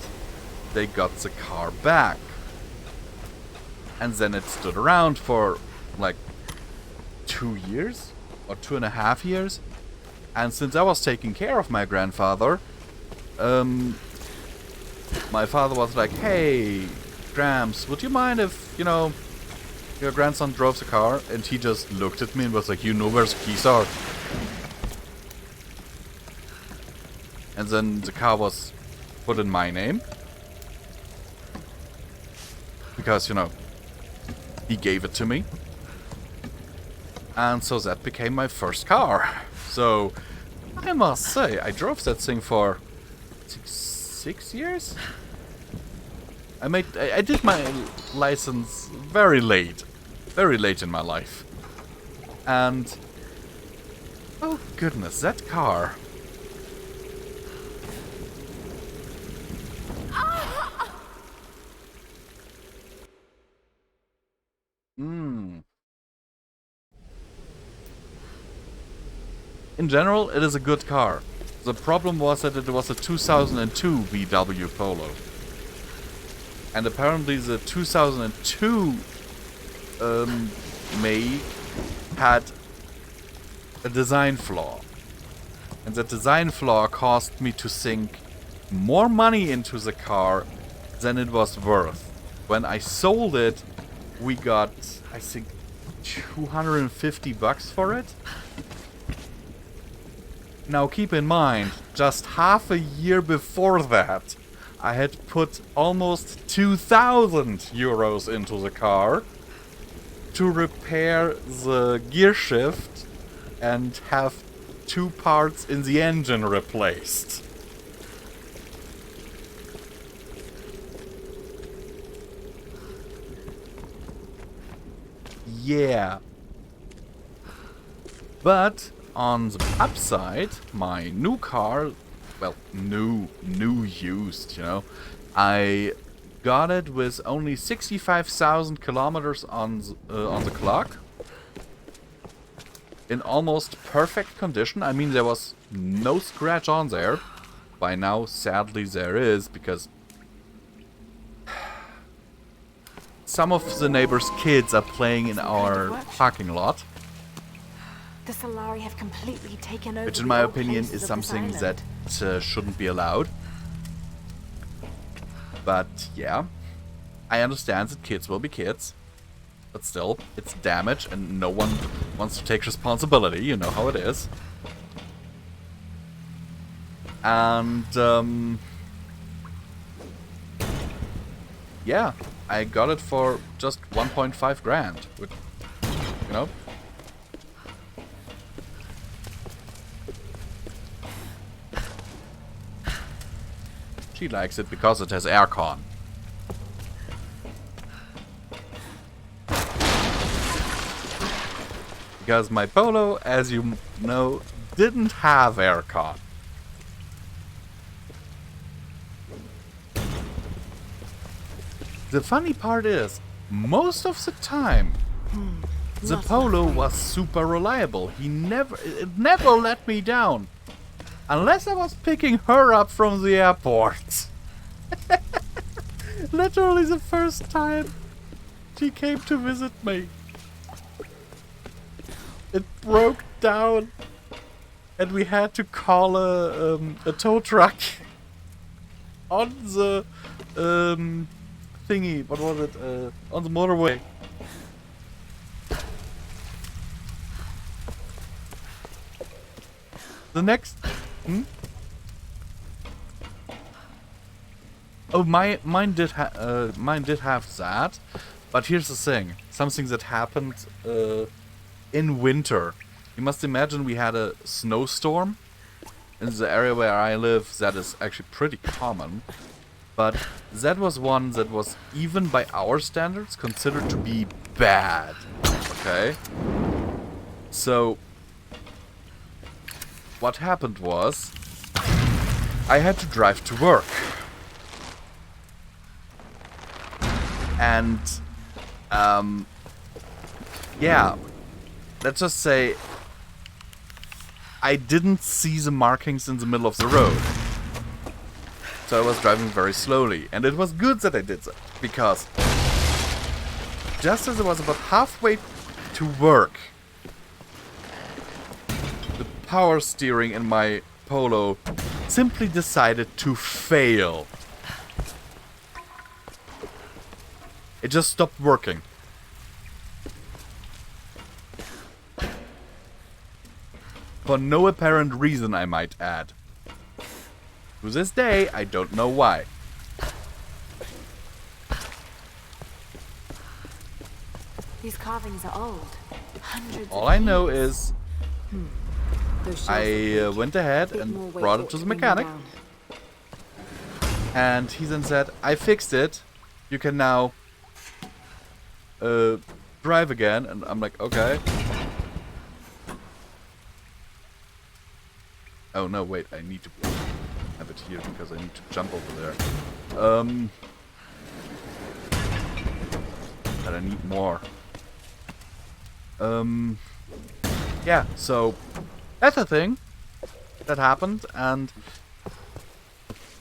they got the car back. And then it stood around for like 2 years or 2.5 years. And since I was taking care of my grandfather, my father was like, hey, Gramps, would you mind if, you know, your grandson drove the car? And he just looked at me and was like, you know where the keys are? And then the car was put in my name. Because, you know, he gave it to me. And so that became my first car. So, I must say, I drove that thing for 6 years? I did my license very late in my life. And oh goodness, that car. In general, it is a good car. The problem was that it was a 2002 VW Polo. And apparently the 2002 make had a design flaw. And that design flaw caused me to sink more money into the car than it was worth. When I sold it, we got, I think, $250 for it. Now keep in mind, just half a year before that, I had put almost 2,000 euros into the car to repair the gear shift and have 2 parts in the engine replaced. Yeah. But on the upside, my new car, well, new used, you know, I got it with only 65,000 kilometers on the clock. In almost perfect condition. I mean, there was no scratch on there. By now, sadly, there is, because some of the neighbors' kids are playing in our parking lot. The Solari have completely taken over. Which, in my opinion, is something that shouldn't be allowed. But, yeah. I understand that kids will be kids. But still, it's damage and no one wants to take responsibility. You know how it is. And, yeah. I got it for just 1.5 grand. Which, you know. She likes it because it has aircon. Because my Polo, as you know, didn't have aircon. The funny part is, most of the time, The not Polo my was super reliable. It never let me down. Unless I was picking her up from the airport. Literally the first time she came to visit me. It broke down. And we had to call a tow truck on the thingy. What was it? On the motorway. The next. Oh, mine did have that, but here's the thing. Something that happened in winter. You must imagine we had a snowstorm in the area where I live. That is actually pretty common, but that was one that was, even by our standards, considered to be bad. Okay, so what happened was I had to drive to work, and yeah, let's just say I didn't see the markings in the middle of the road. So I was driving very slowly. And it was good that I did that. Because just as I was about halfway to work, the power steering in my Polo simply decided to fail. It just stopped working. For no apparent reason, I might add. To this day, I don't know why. These carvings are old. Hundreds All of I know years. is Those shells I look went ahead a bit more and weight brought ought it to to the bring them mechanic. down. And he then said, I fixed it. You can now drive again. And I'm like, okay. Oh no, wait, I need to have it here because I need to jump over there. But I need more. Yeah, so that's a thing that happened, and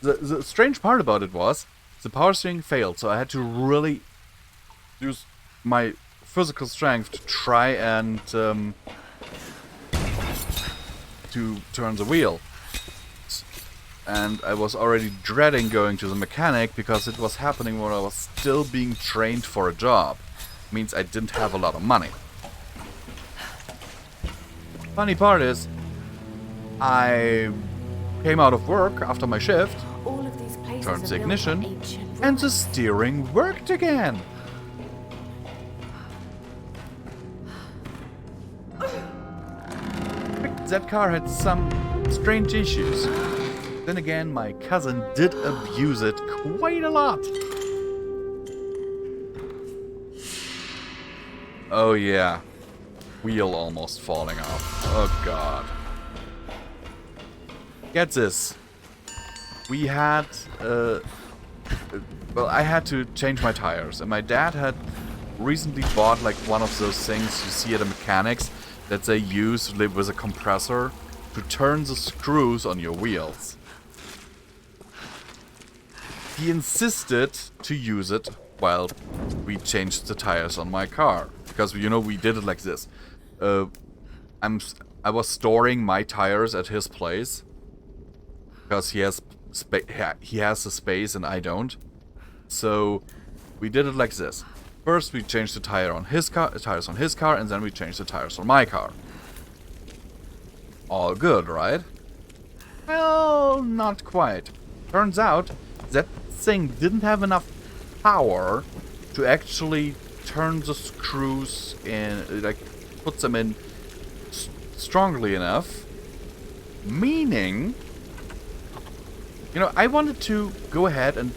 the strange part about it was the power steering failed, so I had to really use my physical strength to try and to turn the wheel. And I was already dreading going to the mechanic because it was happening when I was still being trained for a job. Means I didn't have a lot of money. Funny part is, I came out of work after my shift, All of these places turned are the built ignition, on ancient and the ruins. steering worked again. That car had some strange issues. Then again, my cousin did abuse it quite a lot. Oh yeah. Wheel almost falling off. Oh god. Get this. We had, well, I had to change my tires, and my dad had recently bought like one of those things you see at a mechanics that they use with a compressor to turn the screws on your wheels. He insisted to use it while we changed the tires on my car, because you know we did it like this. I was storing my tires at his place because he has the space and I don't. So we did it like this. First we changed the tires on his car, and then we changed the tires on my car. All good, right? Well, not quite. Turns out that thing didn't have enough power to actually turn the screws in, like put them in strongly enough. Meaning, you know, I wanted to go ahead and,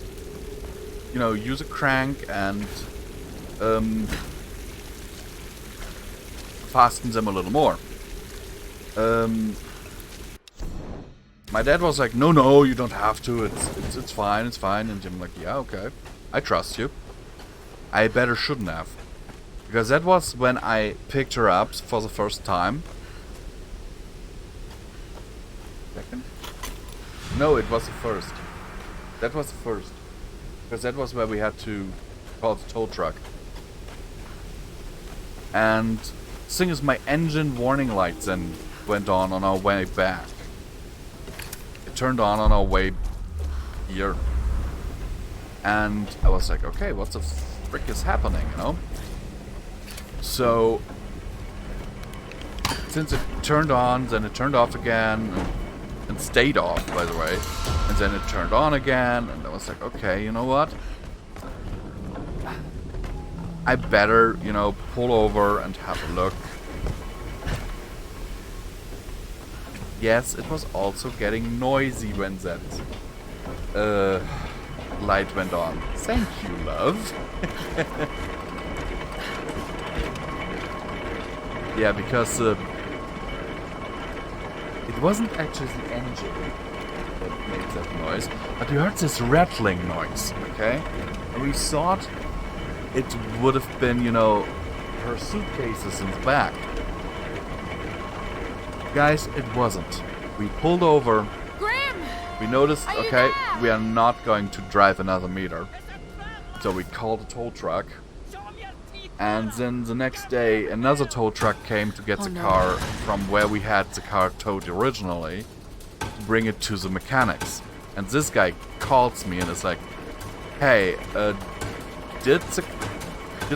you know, use a crank and fasten them a little more. My dad was like, no, you don't have to. It's fine. And I'm like, yeah, okay. I trust you. I better shouldn't have. Because that was when I picked her up for the first time. Second? No, it was the first. That was the first. Because that was where we had to call the tow truck. And thing is, my engine warning lights then went on our way back. It turned on our way here. And I was like, okay, what the frick is happening, you know? So, since it turned on, then it turned off again, and stayed off, by the way. And then it turned on again, and I was like, okay, you know what? I better, you know, pull over and have a look. Yes, it was also getting noisy when that light went on. Thank you, love. Yeah, because it wasn't actually the engine that made that noise, but we heard this rattling noise, okay? And we thought it would have been, you know, her suitcases in the back. Guys, it wasn't. We pulled over. Grim! We noticed, Are you okay, there? we are not going to drive another meter. So we called a tow truck. And then the next day, another tow truck came to get the car from where we had the car towed originally, to bring it to the mechanics. And this guy calls me and is like, hey, did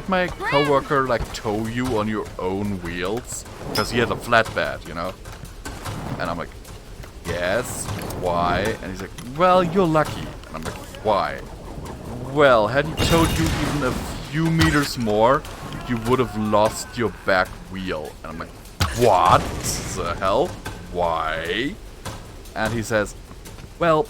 my coworker like tow you on your own wheels? Because he had a flatbed, you know? And I'm like, yes, why? And he's like, well, you're lucky. And I'm like, why? Well, had he towed you even a few meters more, you would have lost your back wheel. And I'm like, what the hell? Why? And he says, well,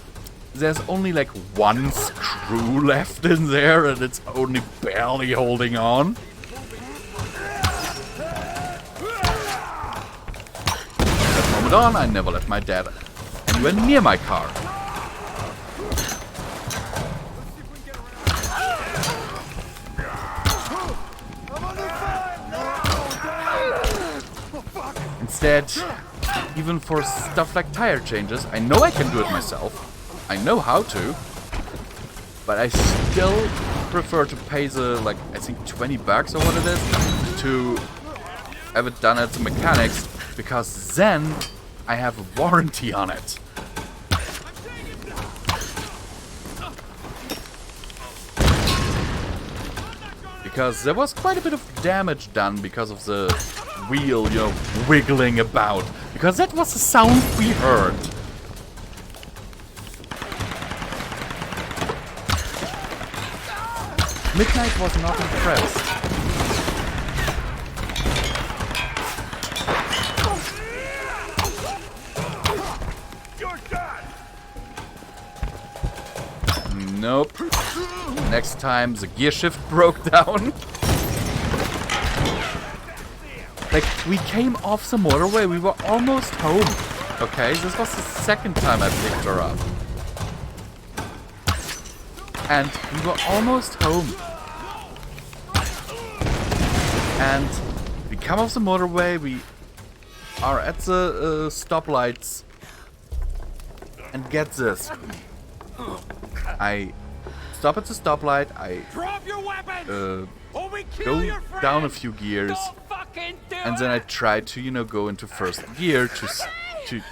there's only like one screw left in there and it's only barely holding on. That moment on, I never let my dad anywhere near my car. Instead, even for stuff like tire changes, I know I can do it myself. I know how to. But I still prefer to pay the, like, I think 20 bucks or what it is, to have it done at the mechanics, because then I have a warranty on it. Because there was quite a bit of damage done because of the wheel, you know, wiggling about. Because that was the sound we heard. Midnight was not impressed. Nope. Next time the gear shift broke down. Like, we came off the motorway, we were almost home. Okay, this was the second time I picked her up. And we were almost home. And we come off the motorway, we are at the stoplights. And get this. I stop at the stoplight, I go down a few gears, and then I try to, you know, go into first gear to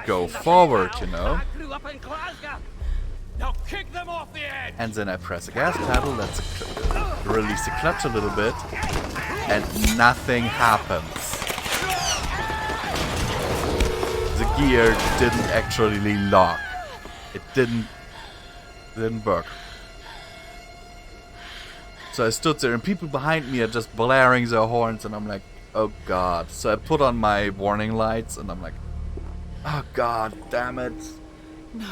go forward, you know. And then I press the gas pedal, let's release the clutch a little bit, and nothing happens. The gear didn't actually lock. It didn't work. So I stood there and people behind me are just blaring their horns and I'm like, oh god. So I put on my warning lights and I'm like, oh god damn it. No.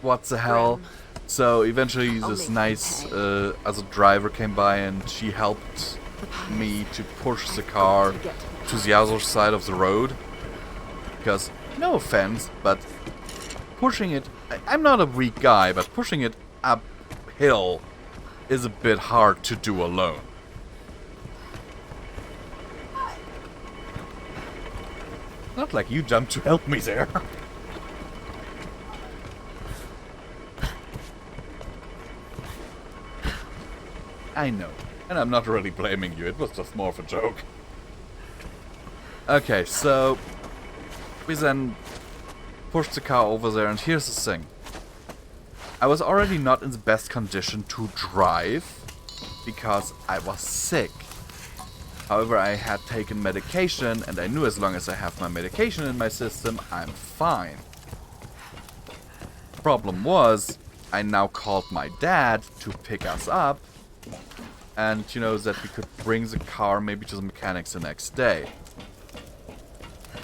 What the hell? So eventually this nice other driver came by and she helped me to push the car to the other side of the road. Because, no offense, but pushing it, I'm not a weak guy, but pushing it uphill is a bit hard to do alone. Not like you jumped to help me there. I know. And I'm not really blaming you. It was just more of a joke. Okay, so we then pushed the car over there, and here's the thing. I was already not in the best condition to drive because I was sick. However, I had taken medication, and I knew as long as I have my medication in my system, I'm fine. Problem was, I now called my dad to pick us up, and you know, that we could bring the car maybe to the mechanics the next day.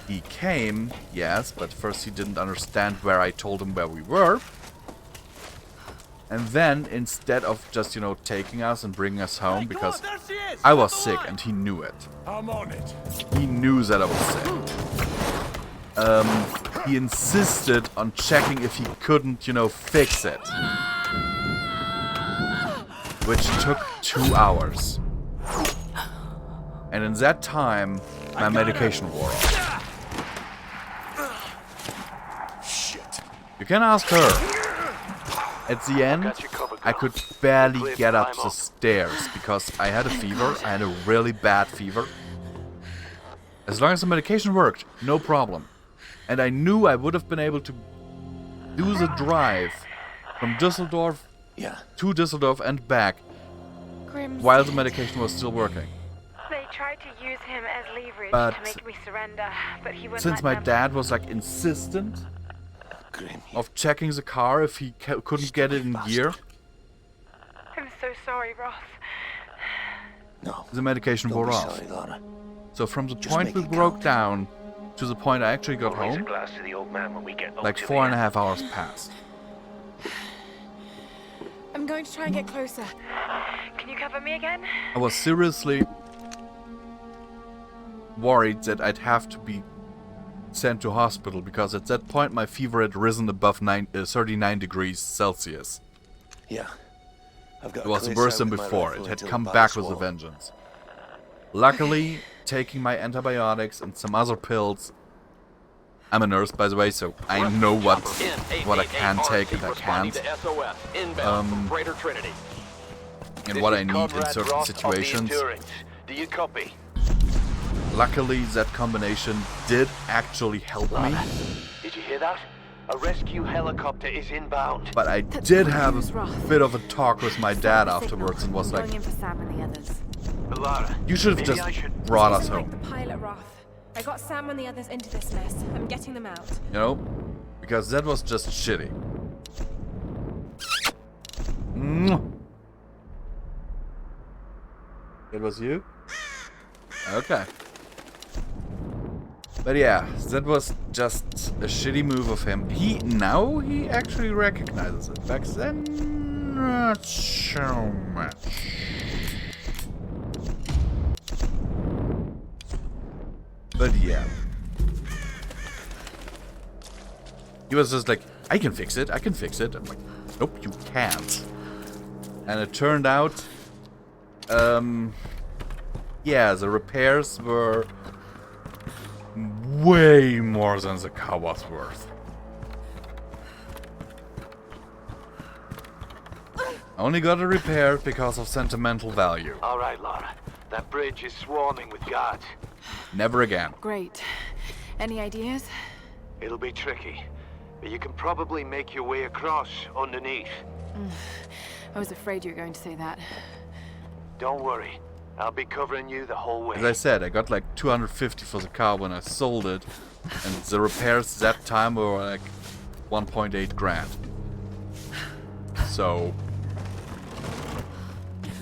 He came, yes, but first he didn't understand where I told him where we were. And then, instead of just, you know, taking us and bringing us home, because I was sick and he knew it. I'm on it. He knew that I was sick. He insisted on checking if he couldn't, you know, fix it. Which took 2 hours. And in that time, my medication wore off. Shit. You can ask her. At the end, I could barely get up the stairs because I had a fever. I had a really bad fever. As long as the medication worked, no problem. And I knew I would have been able to do the drive from Düsseldorf to Düsseldorf and back while the medication was still working. They tried to use him as leverage But to make me surrender, but he wouldn't since let my them. dad was like insistent of checking the car if he couldn't get it in gear, I'm so sorry, Roth. No. the medication Don't wore be off. sorry, Lara. So from the Just point make we it broke count. down to the point I actually got Raise a home, glass to the old man when we get like up to 4.5 hours passed. I'm going to try and get closer. Can you cover me again? I was seriously worried that I'd have to be sent to hospital because at that point my fever had risen above 39 degrees Celsius. Yeah. I've got It was a clear worse sight than with my before. rifle It had until come the back body's with a swallowed. vengeance. Luckily, taking my antibiotics and some other pills. I'm a nurse, by the way, so I know what I can take and I can't. And what I need in certain situations. Do you copy? Luckily, that combination did actually help me. Did you hear that? A rescue helicopter is inbound. But I That's did not have news, a Roth. bit of a talk with my dad Stop the afterwards and signal. was I'm like, going in for Sam and the others. Lara, you should have maybe just I should... brought us Isn't like home. the pilot, Roth. I got Sam and the others into this mess. I'm getting them out. You know? Because that was just shitty. Mwah. It was you? Okay. But yeah, that was just a shitty move of him. Now he actually recognizes it. Back then, not so much. But yeah. He was just like, I can fix it, I can fix it. I'm like, nope, you can't. And it turned out, yeah, the repairs were way more than the car was worth. I only got it repaired because of sentimental value. All right, Lara. That bridge is swarming with guards. Never again. Great. Any ideas? It'll be tricky, but you can probably make your way across underneath. I was afraid you were going to say that. Don't worry. I'll be covering you the whole way. As I said, I got like 250 for the car when I sold it, and the repairs that time were like 1.8 grand. So,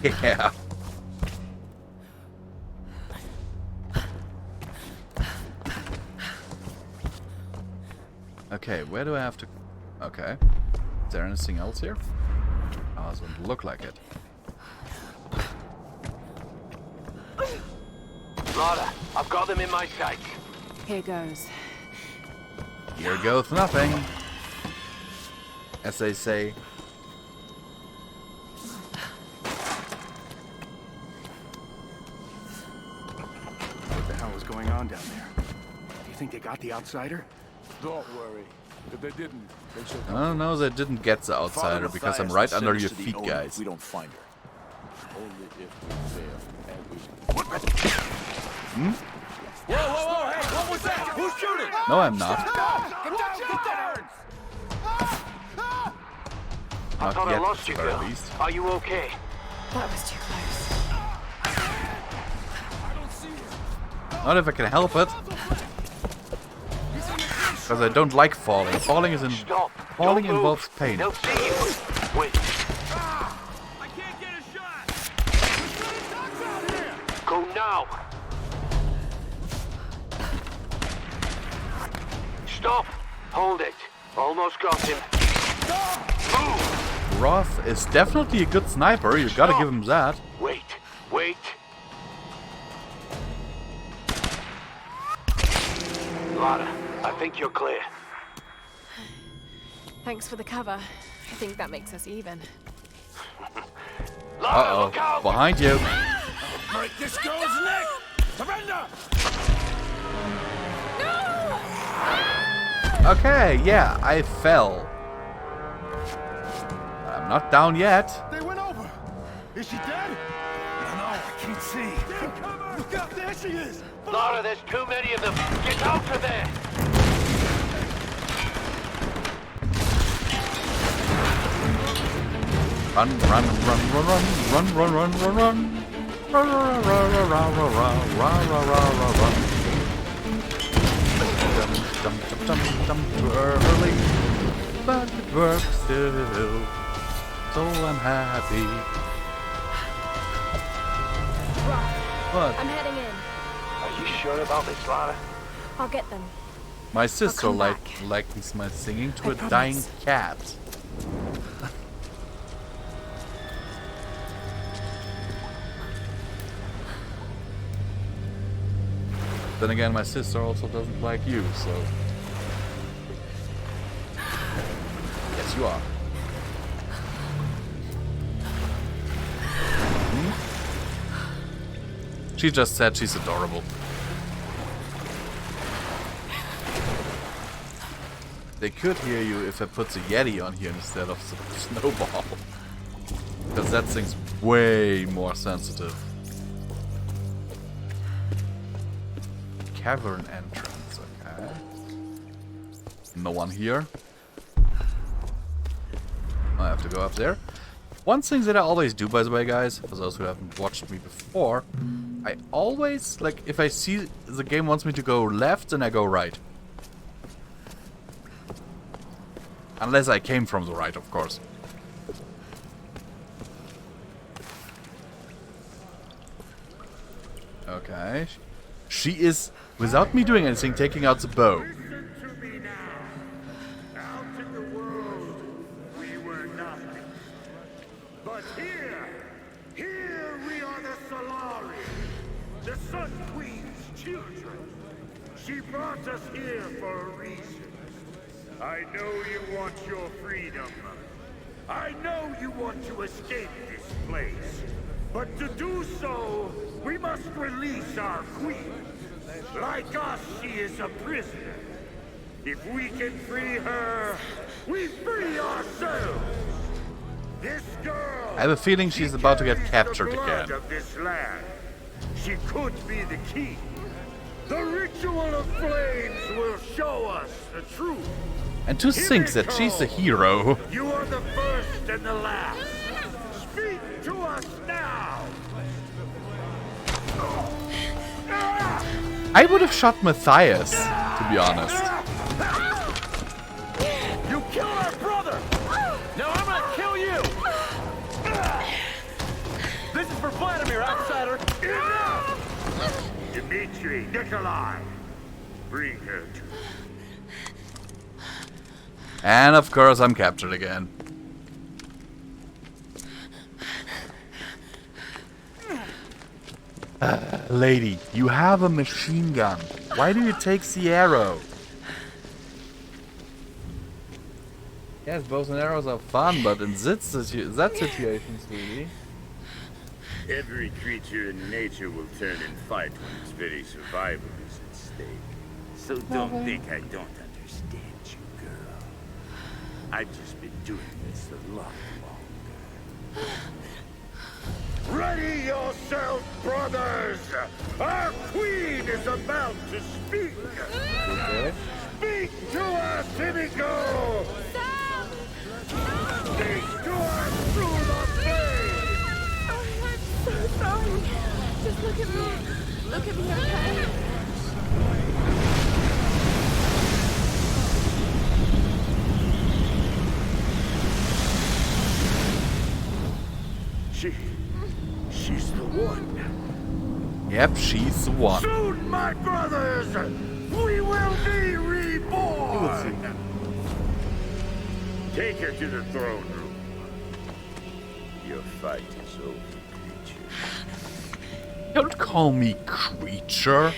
yeah. Okay, where do I have to... Okay. Is there anything else here? Oh, it doesn't look like it. Lara, I've got them in my sights. Here goes. Here goes nothing. As they say. What the hell was going on down there? You think they got the outsider? Don't worry. If they didn't, they should. Oh no, they didn't get the outsider because I'm right under your feet, guys. We don't find her. Only if we fail and we. Hmm? Whoa, whoa, whoa! Hey, what was that? Who's shooting? No, I'm not. Get down! Get down! I thought I Not lost yet, you, at girl. least. Are you okay? That was too close. Not if I can help it. Because I don't like falling. Falling Don't involves move. pain. They'll see you. Wait. I can't get a shot. Go now. Stop. Hold it. Almost got him. Move. Roth is definitely a good sniper. You gotta give him that. Wait. Wait. Lara, I think you're clear. Thanks for the cover. I think that makes us even. Lara, look out! Behind you. Break this girl's neck! Surrender! Okay, yeah, I fell. I'm not down yet. They went over. Is she dead? I don't know. I can't see. Look out! There she is. Lara, there's too many of them. Get out of there! Run, run, run, run, run, run, run, run, run, run. Run, run, run, run, run, run, run, run, run, run. Jump, jump, jump, jump too early, but it works still. So I'm happy. What? I'm heading in. Are you sure about this, Lara? I'll get them. My sister come likens my singing to I a dying promise. cat. Then again, my sister also doesn't like you, so... Yes, you are. Hmm? She just said she's adorable. They could hear you if I put the Yeti on here instead of the snowball. Because that thing's way more sensitive. Cavern entrance, okay. No one here. I have to go up there. One thing that I always do, by the way, guys, for those who haven't watched me before, I always, like, if I see the game wants me to go left, then I go right. Unless I came from the right, of course. Okay. She is, without me doing anything, taking out the bow. Listen to me now. Out in the world, we were nothing. But here we are the Solari, the Sun Queen's children. She brought us here for a reason. I know you want your freedom. I know you want to escape this place. But to do so, we must release our queen. Like us, she is a prisoner. If we can free her, we free ourselves. This girl... I have a feeling she's about to get captured again. Of this land. She could be the key. The ritual of flames will show us the truth. And to think that she's a hero. You are the first and the last. Speak to us now. I would have shot Matthias, to be honest. You killed our brother! Now I'm gonna kill you! This is for Vladimir, outsider! Enough! Dmitri, Nikolai, bring her to me. And of course I'm captured again. Lady, you have a machine gun. Why do you take the arrow? Yes, bows and arrows are fun, but in that situation, sweetie. Every creature in nature will turn and fight when its very survival is at stake. So don't think I don't understand you, girl. I've just been doing this a lot longer. Ready yourself, brothers! Our queen is about to speak! Speak to us, Himiko! Speak to us through the flame! Oh, I'm so sorry. Just look at me. Look at me, okay? She's the one. Yep, she's the one. Soon, my brothers, we will be reborn. Take her to the throne room. Your fight is over, creature. Don't call me creature.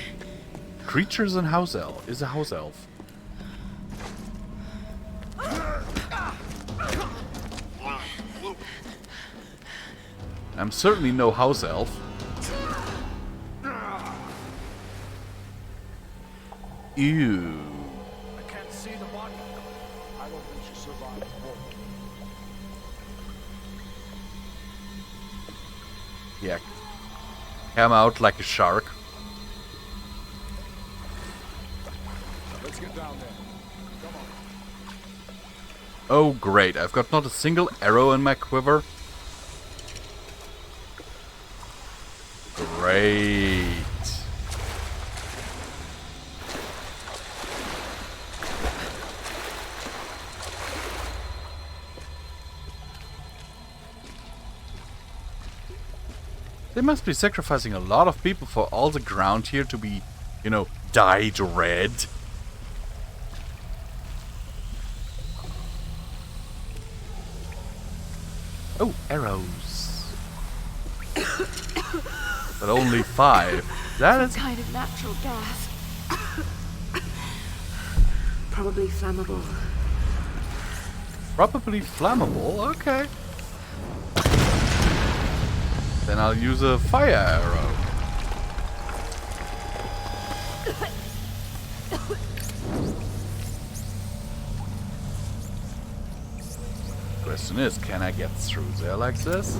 Creature's a house elf. Is a house elf. I'm certainly no house elf. Ew. I can't see the body. I don't think she survived the war. Yeah. Come out like a shark. Let's get down there. Come on. Oh great, I've got not a single arrow in my quiver. Great. They must be sacrificing a lot of people for all the ground here to be, you know, dyed red. Oh, arrows. But only 5. That is Some kind of natural gas. Probably flammable. probably flammable. Okay. Then I'll use a fire arrow. Question is, can I get through there like this?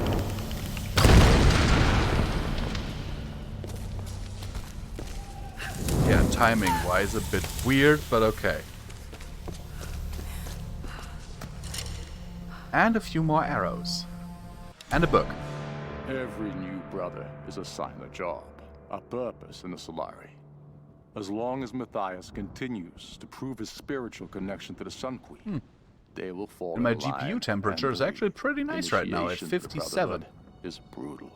Yeah, timing-wise a bit weird, but okay. And a few more arrows. And a book. Every new brother is assigned a job, a purpose in the Solari. As long as Matthias continues to prove his spiritual connection to the Sun Queen, they will fall And my in line GPU temperature is actually pretty nice right now at Initiation to the 57. Brotherhood is brutal.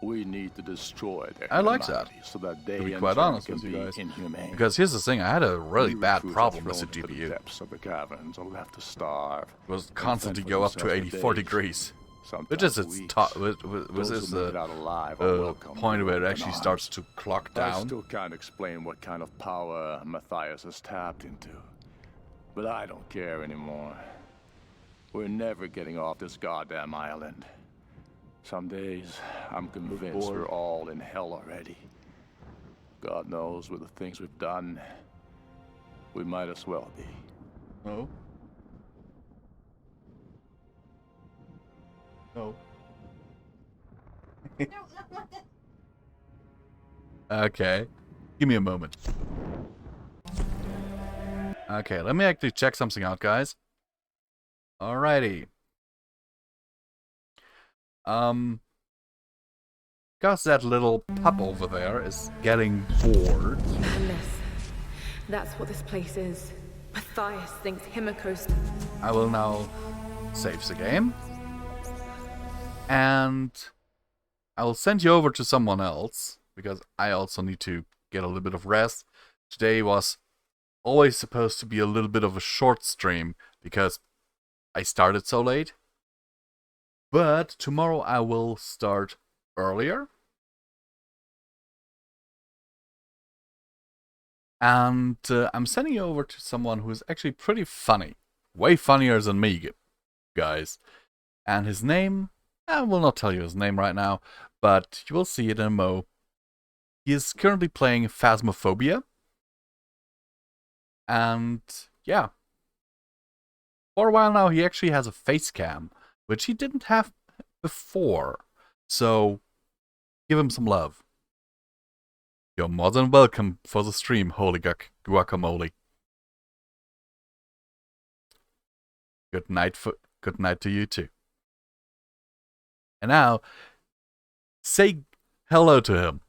We need to destroy their I like that, humanity so that they to be in quite turn honest can with you be guys. inhumane. Because here's the thing, I had a really We bad recruits are problem with the thrown into GPU. The depths of the caverns are left to starve. It was and constantly fend for go up to themselves for 84 days, degrees. sometimes Which is its weeks. was Those is who make it out alive are welcome point with where it open actually arms. starts to clock I down. still can't explain what kind of power Matthias has tapped into. But I don't care anymore. We're never getting off this goddamn island. Some days, I'm convinced we're all in hell already. God knows with the things we've done, we might as well be. Oh. No. Okay. Give me a moment. Okay, let me actually check something out, guys. Alrighty. Because that little pup over there is getting bored. Unless that's what this place is. Matthias thinks Himiko's... I will now save the game. And I will send you over to someone else, because I also need to get a little bit of rest. Today was always supposed to be a little bit of a short stream, because I started so late. But tomorrow I will start earlier. And I'm sending you over to someone who is actually pretty funny. Way funnier than me, guys. And his name, I will not tell you his name right now, but you will see it in a mo. He is currently playing Phasmophobia. And yeah. For a while now, he actually has a face cam, which he didn't have before. So, give him some love. You're more than welcome for the stream, holy guacamole. Good night to you too. And now, say hello to him.